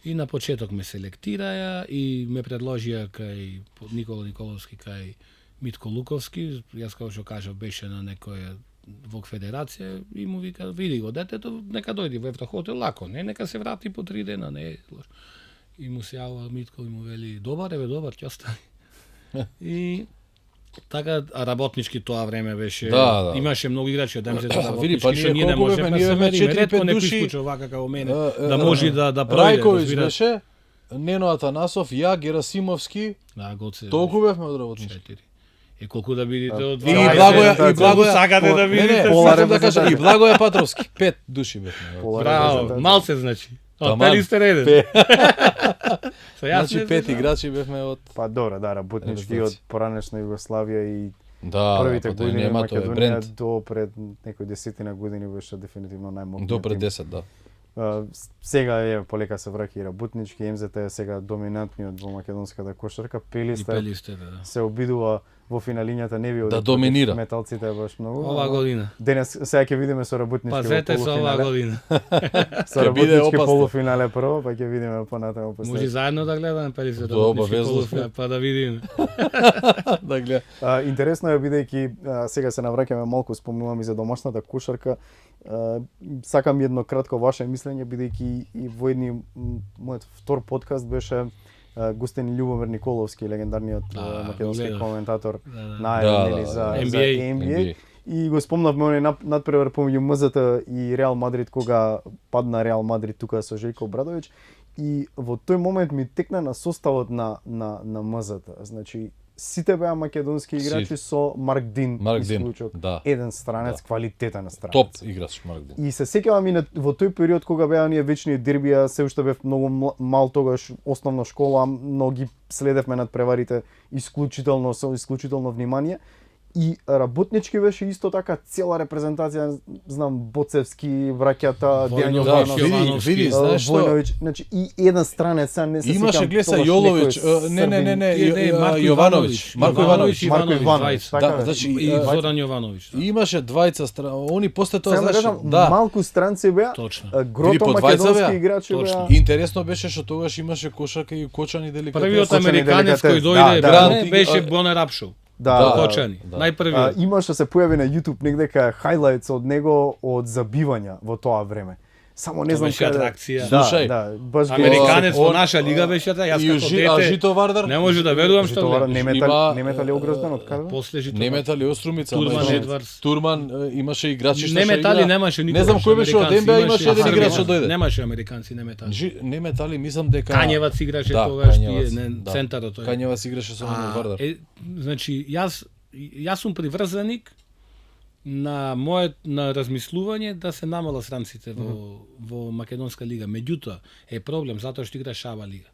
и на почеток ме селектираја и ме предложија кај Никола Николовски кај Митко Луковски, јас како што кажав беше на некоја во федерација и му вика види го детето, нека дојди во Еврохотел лако, не нека се врати по 3 дена, не е лош. И му се јава Митко и му вели добар, ќе остани. И така работнички тоа време беше, имаше многу играчи од МЗ работнички, што ние не можеме да се мериме, ретко некој случај вака како мене, да може да пројде. Рајковиќ беше, Нено Атанасов, ја, Герасимовски, толку бевме од работнички. И колку да видите од и Благоја сакате да видите. Да кажа, и Благоја Патровски, 5 души бевме. Браво, малце значи. Од Пелистер еден. Значи 5 играчи бевме од... Па добро, да, работнички од поранешна Југославија и да, првите години на Македонија до пред некои десетина години беше дефинитивно најмокниот. До пред 10, да. Сега е полека се враќа и работнички, МЗТ е сега доминантниот во македонската кошарка, Пелистер се обидува во финалињата, не ви оди да доминира. Металците баш многу. Ова година. Денес сега ќе видиме со работнички Пазете со ова година. Со работнички полуфинале прво, па ќе видиме понатаму после. Може заедно да гледаме Пелистер полуфинале, па да видиме. Да гледа. Интересно е бидејќи сега се навраќаме малку, спомнувам и за домашната кошарка. Сакам едно кратко ваше мислење, бидејќи и во едни мојот втор подкаст беше гостин Љубомир Николовски, легендарниот македонски коментатор на за NBA. И го спомнавме оној надпревар помеѓу МЗТ и Реал Мадрид кога падна Реал Мадрид тука со Желјко Обрадовиќ и во тој момент ми текна на составот на МЗТ. Значи сите беа македонски играчи со Марк Дин исклучок. Да. Еден странец, квалитетен странец. Топ играч Марк Дин. И се сеќавам и во тој период кога беа оние вечни дербија, се уште бев многу мал тогаш, основна школа, но ги следевме над преварите исклучително со исклучително внимание. И работнички беше исто така цела репрезентација, знам Боцевски, враќата, Дејан Јовановски, види, знаеш што? Војновиќ, значи и еден странец, сега не се Имаше сеќам глеса тогаш Јоловиќ, некој не, Марко Јовановиќ, Марко Јовановиќ. Марко Ивановиќ, двајца. така Да, е. значи И Зоран Јовановиќ. Да. Имаше двајца страна, они после тоа Сега да знаеш, кажам, да. малку странци беа, Точно. Види, грото по двајца македонски беа. играчи Точно. беа. Интересно беше што тогаш имаше кошарка и кочани деликатес. Првиот Кочани американец деликатес, кој дојде да, да. не, беше Бонер Апшоу. Да, Кочани. да. Најпрвиот. Имаше се појави на YouTube негдека хайлајтс од него од забивања во тоа време. Само не Тоа знам беше каде. атракција. Слушај, да, баш Американец во он- наша лига беше та, јас И како а дете Жито Вардар? не може да верувам што Житовар гледаш. Има, немета ли огрозден од каде? После Житовар. Немета ли Острумица? Турман имаше- Едвардс. Турман имаше играчи што Немета ли игра. немаше никогаш. Не знам кој беше од американци, НБА, имаше еден Србија. играч што дојде. Немаше американци, немета. Немета ли мислам дека Кањевац играше Да, тогаш, Кањевац, тие, не, да. центарот тој. Кањевац играше со оној Вардар. Значи, јас сум приврзаник на на размислување да се намала странците во македонска лига. Меѓутоа е проблем затоа што играш Аба лига.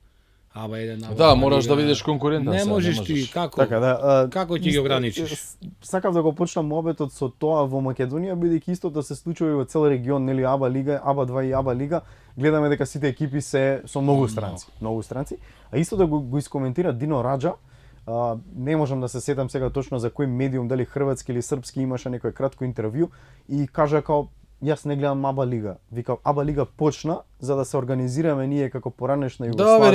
Аба еден Аба. Да, два мораш лига. да видиш конкурентен Не сега, можеш не ти можеш. како. Така да. Како ќе ги ограничиш? Сакав да го почнам мобетот со тоа во Македонија, бидејќи исто да се случува во цел регион, нели Аба лига, Аба 2 и Аба лига, гледаме дека сите екипи се со многу странци, А исто да го искоментира Дино Раџа, не можам да се сетам сега точно за кој медиум, дали хрватски или српски, имаше некој кратко интервју и кажа као јас не гледам Аба лига. Вика Аба лига почна за да се организираме ние како поранешна Југославија.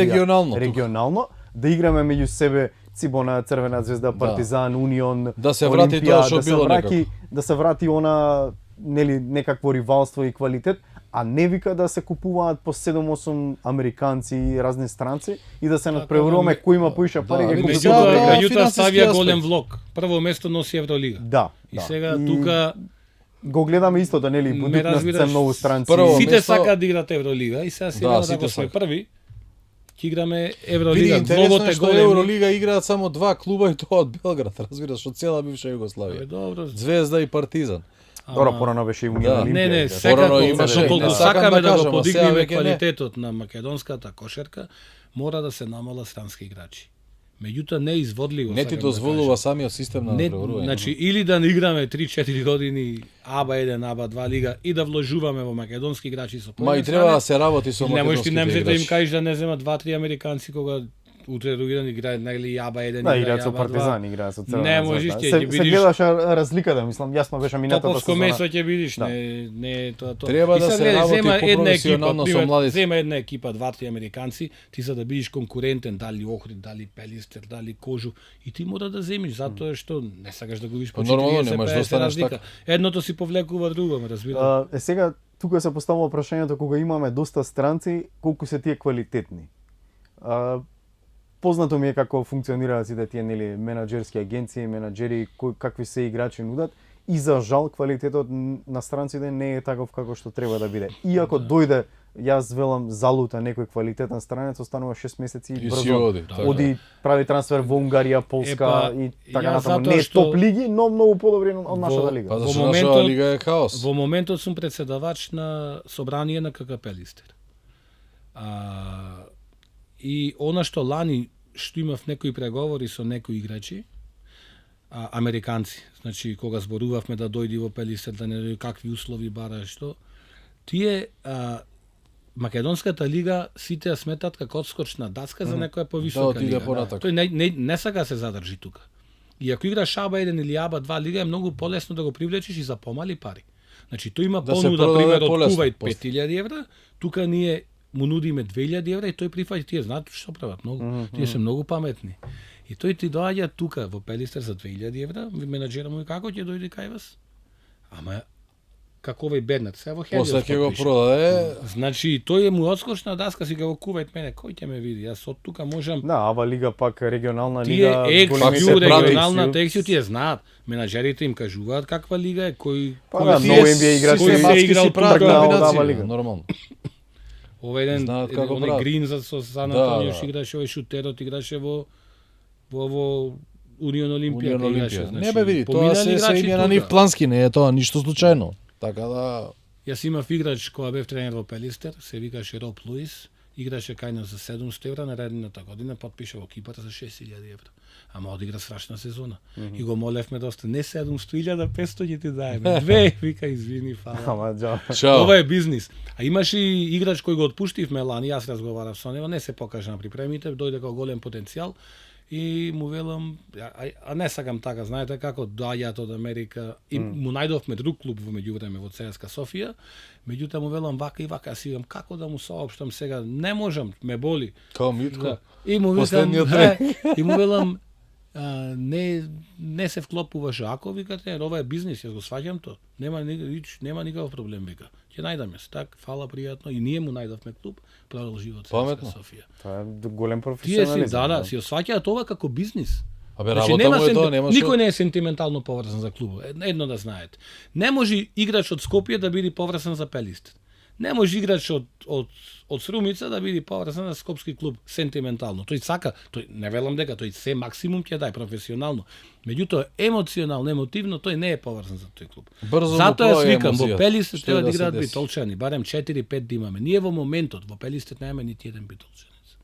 Регионално, да играме меѓу себе Цибона, Црвена звезда, Партизан, Унион, Да се врати тоа што било некако. да се врати она нели некакво ривалство и квалитет, а не вика да се купуваат по 7-8 американци и разни странци и да се надпреваруваме кој има поише пари да, ги купува. меѓутоа, Меѓутоа ставија аспект. голем влог. Прво место носи Евролига. Да, И да. сега тука го гледаме исто да нели будут нас разбираш, се многу странци. прво сите место- сакаат да играат Евролига и сега Да, да, сите ако сме сакаат. први, ќе играме Види, Евролига. интересно Влогот е е што голем. Евролига играат само два клуба и тоа од Белград, разбираш, од цела бивша Југославија. Добро. Звезда и Партизан. Добро, порано беше и Унион Да. Олимпија. Не, игра. секако, Порано имаше, доколку не сакам сакаме да да кажам, го а сега подигнеме веќе не. квалитетот на македонската кошерка, мора да се намала странски играчи. Меѓутоа не е изводливо. Не ти сакам да дозволува кажам. самиот систем на Не, преварување. значи или да играме 3-4 години Аба 1, Аба 2 лига и да вложуваме во македонски играчи со Ма и треба да се работи со Не можеш ти македонските немците да им играчи. кажеш да не земат 2-3 американци кога утре другидан играат нели Аба 1 Да, игра играат со Аба 2. Партизан, играат со Црвена Не можеш звезда. ти, Се ќе бидиш гледаш разликата, мислам, јасно беше минатата Топовско сезона. месо ќе видиш, Да. не тоа тоа. Треба И да sad се гледај, работи зема една екипа, попрофесионално со пример, младите. зема една екипа, 2-3 американци, ти за да бидеш конкурентен, дали Охрид, дали Пелистер, дали Кожу, и ти мора да земиш, затоа што не сакаш да губиш по Нормално, 40-50 немаш да останеш разлика. така. Едното си повлекува друго, ме разбира. Сега тука се поставува прашањето кога имаме доста странци, колку се тие квалитетни. Познато ми е како функционираат сите тие нели менаџерски агенции, менаџери какви се играчи нудат и за жал квалитетот на странците не е таков како што треба да биде. Иако дојде, јас велам залута некој квалитетен странец, останува 6 месеци и И си брзо оди, така. оди прави трансфер во Унгарија, Полска и така јас натаму. затоа Не е што топ лиги, но многу подобри од нашата лига. Па Во зашто моментот- нашата лига е хаос. Во моментот сум председавач на собрание на ККП Листер. И она што лани што имав некои преговори со некои играчи, американци, значи кога зборувавме да дојди во Пелистер, да не дојди какви услови бара што, тие Македонската лига сите ја сметат како одскочна дацка за некоја повисока Да, отиде лига. понатак. Тој не сака да се задржи тука. И ако играш Аба 1 или Аба 2 лига е многу полесно да го привлечеш и за помали пари. Значи тој има Да се понуда продаде пример од полесно Кувајт после. 5000 евра, тука ние му нудиме 2000 евра и тој прифаќа, тие знаат што прават, многу. Тие се многу паметни. И тој ти доаѓа тука во Пелистер за 2000 евра, менаџерот му како ќе дојде кај вас? Ама како овој Бернат, се во Хелиот. После ќе го продаде, Значи тој е му одскочна даска, си го Кувајт мене, кој ќе ме види? Јас од тука можам. Да, Аба лига пак регионална Тие лига, пак екс се ју прати. регионална текстил тие знаат. Менаџерите им кажуваат каква лига е, кој Па да, кој многу си е- NBA играчи кој се се маски играл си прават тука, тука. Аба комбинација, лига. нормално. Овој еден Знаат како оној прават. Грин со Сан Да, Антонио да. што играше, овој шутерот играше во Унион Олимпија. Унион играше, Олимпија. значи, Не бе види, тоа поминали се играчи име на тука. нив плански, не е тоа ништо случајно. Така да Јас имав играч кога бев тренер во Пелистер, се викаше Роб Луис, играше кај нас за 700 евра, наредната година потпиша во Кипар за 6000 евра. Ама одигра страшна сезона. И го молевме да остане не 700.000, 500 ќе ти даеме. Две, вика, извини, фала. Ама џа. Ова е бизнис. А имаше и играч кој го отпуштивме лани, јас разговарав со него, не се покажа на припремите, дојде како голем потенцијал и му велам, а не сакам така, знаете како доаѓаат од Америка, и му најдовме друг клуб во меѓувреме во ЦСКА Софија, меѓутоа му велам вака и вака, јас викам како да му соопштам сега, не можам, ме боли. Као Митко. Да. И му викам, и му велам, не се вклопуваш, ако викате, ова е бизнис, јас го сваќам то. Нема никаков проблем, вика. Ќе најдаме се, так, фала пријатно, и ние му најдовме клуб, продолжи во ЦСКА Софија. Тоа е голем Тие професионализам. си, да, си осваќаат ова како бизнис. Абе, работа му е тоа, немаше... Никој не е сентиментално поврзан за клубот. Едно да знаете. Не може играч од Скопје да биде поврзан за Пелистер. Не може играч од Срумица да биде поврзан за скопски клуб сентиментално. Тој сака, тој не велам дека тој се максимум ќе дај професионално. Меѓутоа емотионално, емотивно тој не е поврзан за тој клуб. Затоа јас викам во Пелистер треба да играат битолчани, барем 4-5 да имаме. Ние во моментот во Пелистер немаме нити еден битолчанец.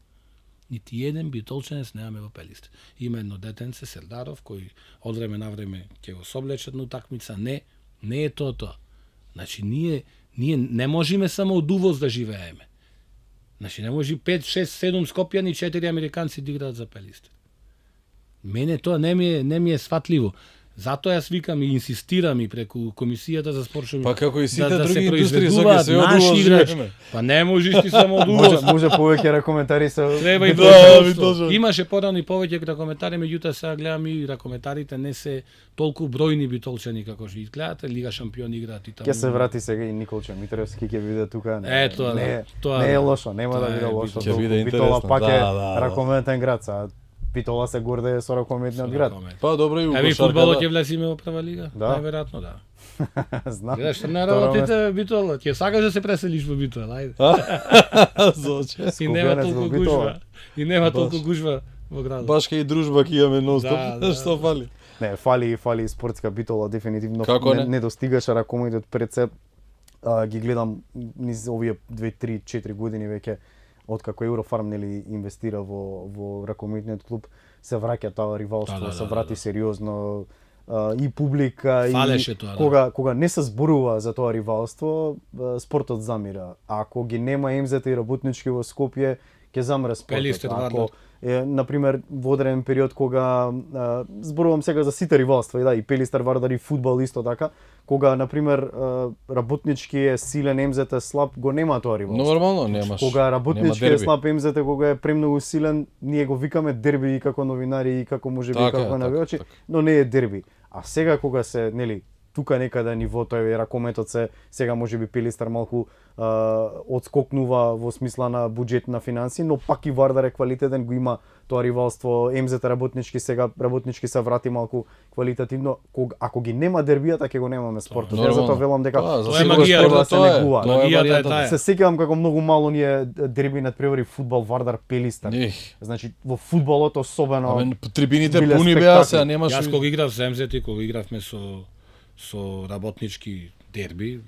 Нити еден битолчанец немаме во Пелистер. Има едно детенце Сердаров кој од време на време ќе го соблечат на утакмица. Не е тоа. Значи ние не можеме само од увоз да живееме. Значи не може 5, 6, 7 скопјани и 4 американци да играат за Пелистер. Мене тоа не ми е сватливо. Затоа јас викам и инсистирам и преку комисијата за спорт Па како и сите да други се индустрии, произведуваат се од наши увоз играчи. живееме. Па не можеш ти само од увоз. Може повеќе ракометари се. Треба и битолчанство. Имаше порано и повеќе ракометари, меѓутоа сега гледам и ракометарите не се толку бројни битолчани како што изгледате, Лига шампиони играат и таму. Ќе се врати сега и Николче Митревски ќе биде тука. Тоа Не е лошо, нема да биде лошо. Ќе биде Битола интересно. пак е Да. ракометен град, са Битола се гордее со ракометниот град. Па добро и у Еви кошарка. фудбалот ќе влеземе во прва лига? Да. Најверојатно да. Знам. Гледаш на Второ работите Битола, ќе сакаш да се преселиш во Битола, ајде. Зоче. И нема Скопјанец толку во Битола. гужва. И нема Баш. толку гужва во градот. Баш кај дружба ќе имаме нон-стоп. Да. Што фали? Не, фали спортска Битола дефинитивно. Како не? Не достигаше ракометот пред се. Ги гледам низ овие 2, 3, 4 години веќе откако Еврофарм нели инвестира во ракометниот клуб, се враќа тоа ривалство, се врати сериозно и публика Фалеше и тоа, кога не се зборува за тоа ривалство, спортот замира. Ако ги нема МЗТ и работнички во Скопје, ќе замре Пелистер, спортот. Вардар. Ако например во одреден период кога зборувам сега за сите ривалства, и Пелистер, Вардар и фудбал исто така, кога например работнички е силен, МЗТ е слаб, го нема тоа ривалство. Нормално немаш. Кога работнички е дерби. слаб, МЗТ кога е премногу силен, ние го викаме дерби и како новинари и како можеби Така е, како навијачи, така. но не е дерби. А сега кога се, нели, тука некаде нивото е ракометот се, сега можеби Пелистер малку одскокнува во смисла на буџет на финанси, но пак и Вардар е квалитетен, го има тоа ривалство, МЗТ работнички сега се врати малку квалитативно. Ако ги нема дербијата, ќе го немаме спортот. Јас затоа велам дека Тоа е секогаш магијата, треба да се тоа е. негува. Тоа е Магијата е варијантата. таа. Се сеќавам како многу мало ни е дерби надпревари фудбал Вардар Пелистер. Ех. Значи во фудбалот особено Абе, трибините биле пуни спектакли. беа, сега немаш. Јас кога играв за МЗТ, кога игравме со работнички дерби,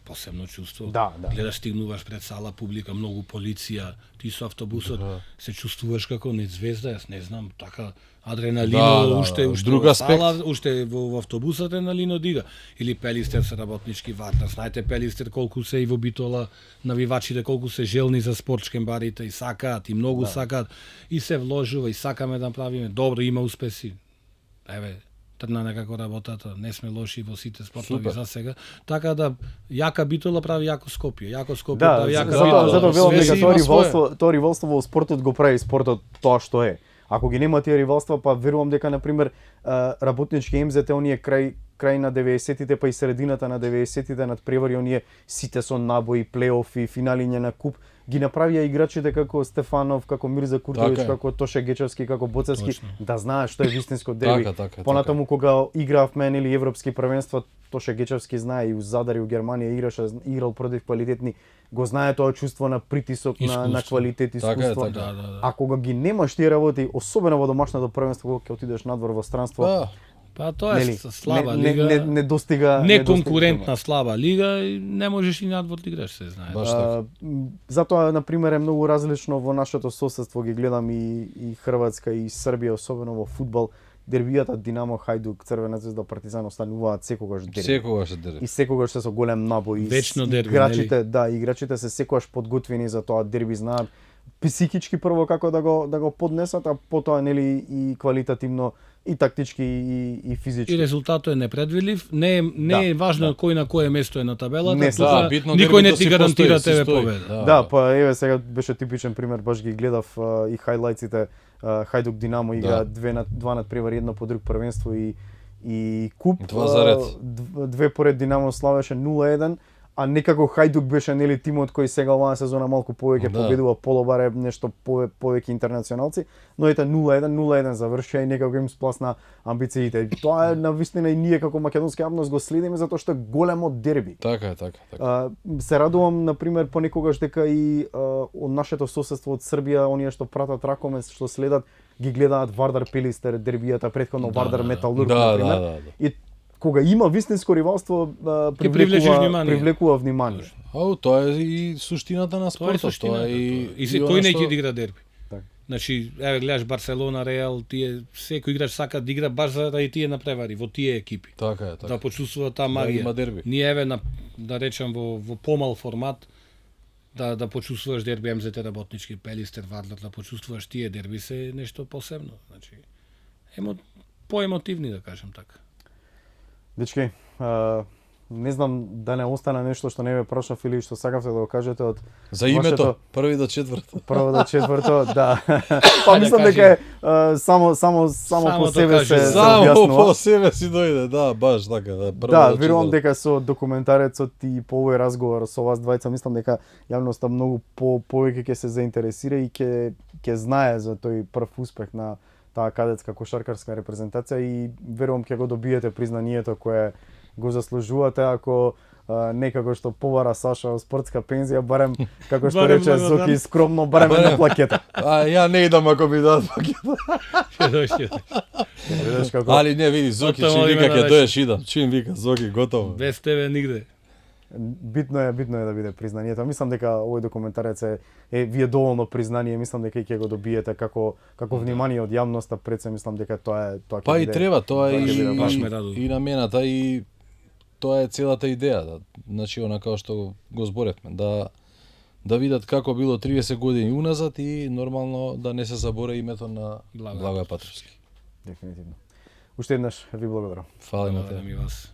посебно чувство. Да. Гледаш, стигнуваш пред сала, публика, многу полиција, ти со автобусот се чувствуваш како не звезда, јас не знам, така адреналино, Да, уште друг во аспект. сала, уште во автобусот адреналино дига. Или Пелистер се работнички Вардар, знаете Пелистер колку се и во Битола навивачите, колку се желни за спортшкембарите и сакаат, и многу сакаат, и се вложува, и сакаме да направиме. Добро, има успеси. Еве, трна некако работата, не сме лоши во сите спортови Супер. за сега. Така да јака Битола прави јако Скопје, јако Скопје Да, прави јака затоа Битола. велам Све дека си има тоа ривалство во спортот го прави спортот тоа што е. Ако ги нема тие ривалства, па верувам дека на пример работнички МЗТ оние крај на 90-тите па и средината на 90-тите надпревари оние сите со набои, плейофи, финалиња на куп ги направија играчите како Стефанов, како Мирза Куртович, Така е. како Тоше Гечевски, како Боцевски, Точно. да знаат што е вистинско дерби. Така, Понатаму кога игравме нели европски првенства, Тоше Гечевски знае и у Задар и у Германија играл против квалитетни, го знае тоа чувство на притисок, на Искуство. квалитет, Така е, искуство. така е. Да. А кога ги немаш тие работи, особено во домашното првенство кога ќе отидеш надвор во странство, Да. Па тоа е Нели, слаба не, лига. не достига Неконкурентна слаба лига и не можеш и надвор да играш, се знае. Баш така. Затоа, например, е многу различно во нашето соседство, ги гледам и Хрватска и Србија, особено во фудбал. Дербијата Динамо, Хајдук, Црвена звезда, Партизан остануваат секогаш дерби. Секогаш е дерби. И секогаш се со голем набој. Вечно дерби, играчите, нели? да, играчите се секогаш подготвени за тоа дерби, знаат психички прво како да го поднесат, а потоа нели и квалитативно и тактички и физички. И резултатот е непредвидлив, не е важно кој на кое место е на табелата, Не, тука битно никој не дербито ти си гарантира постои, тебе си стои. победа. Да, па еве сега беше типичен пример, баш ги гледав и хајлајците, Хајдук Динамо игра два надпревари, едно по друг првенство и куп. Два заред. Две поред Динамо славеше 0-1, а некако Хајдук беше нели тимот кој сега оваа сезона малку повеќе победува полобаре нешто повеќе интернационалци, но ете 0-1 завршија и некако им спласна амбициите. Тоа е навистина и ние како македонска јавност го следиме затоа што е големо дерби. Така е. Се радувам на пример понекогаш дека и од нашето соседство од Србија, оние што пратат Ракомес, што следат, ги гледаат Вардар Пелистер дербијата претходно Вардар Металург на пример. И кога има вистинско ривалство, привлекува внимание. Ау, тоа е и суштината на спортот, тоа е и кој не ќе игра дерби. Так. Значи, еве гледаш Барселона, Реал, тие секој играч сака да игра баш заради тие напревари во тие екипи. Така е. Да почувствува таа Да магија. има дерби. Ние еве да речем во помал формат да почувствуваш дерби МЗТ работнички, Пелистер, Вардар, да почувствуваш тие дерби се нешто посебно. Значи, поемотивни да кажем така. Дечки, не знам да не остана нешто што не ве прашав или што сакавте да го кажете од За името, први до четврто. Прво до четврто, да. Па мислам дека е само по себе се Само објаснува. по себе си дојде, да, баш така, да. Прво Да, до верувам четврто. дека со документарецот и по овој разговор со вас двајца, мислам дека јавноста многу повеќе ќе се заинтересира и ќе знае за тој прв успех на таа кадетска кошаркарска репрезентација и верувам ќе го добиете признанието кое го заслужувате, ако некако што побара Саша спортска пензија, барем како што Барем рече на Зоки дан. скромно, барем на плакета. А ја не идам ако ми дадат пакета. Видиш како Али не, види, Зоки Готово чим има вика да ќе рече. доеш идам. Чим вика Зоки готово. Без тебе нигде. битно е да биде признанието. Мислам дека овој документарец вие доволно признание, мислам дека и ќе го добиете како внимание од јавноста, пред се мислам дека тоа ќе Па и биде. треба, тоа ќе биде баш и ме радува. и намената и тоа е целата идеја, да, значи она како што го зборевме, да видат како било 30 години уназад и нормално да не се заборави името на Благој Благој Патровски. Дефинитивно. Уште еднаш ви благодарам. Фала Благодарам имате. и вас.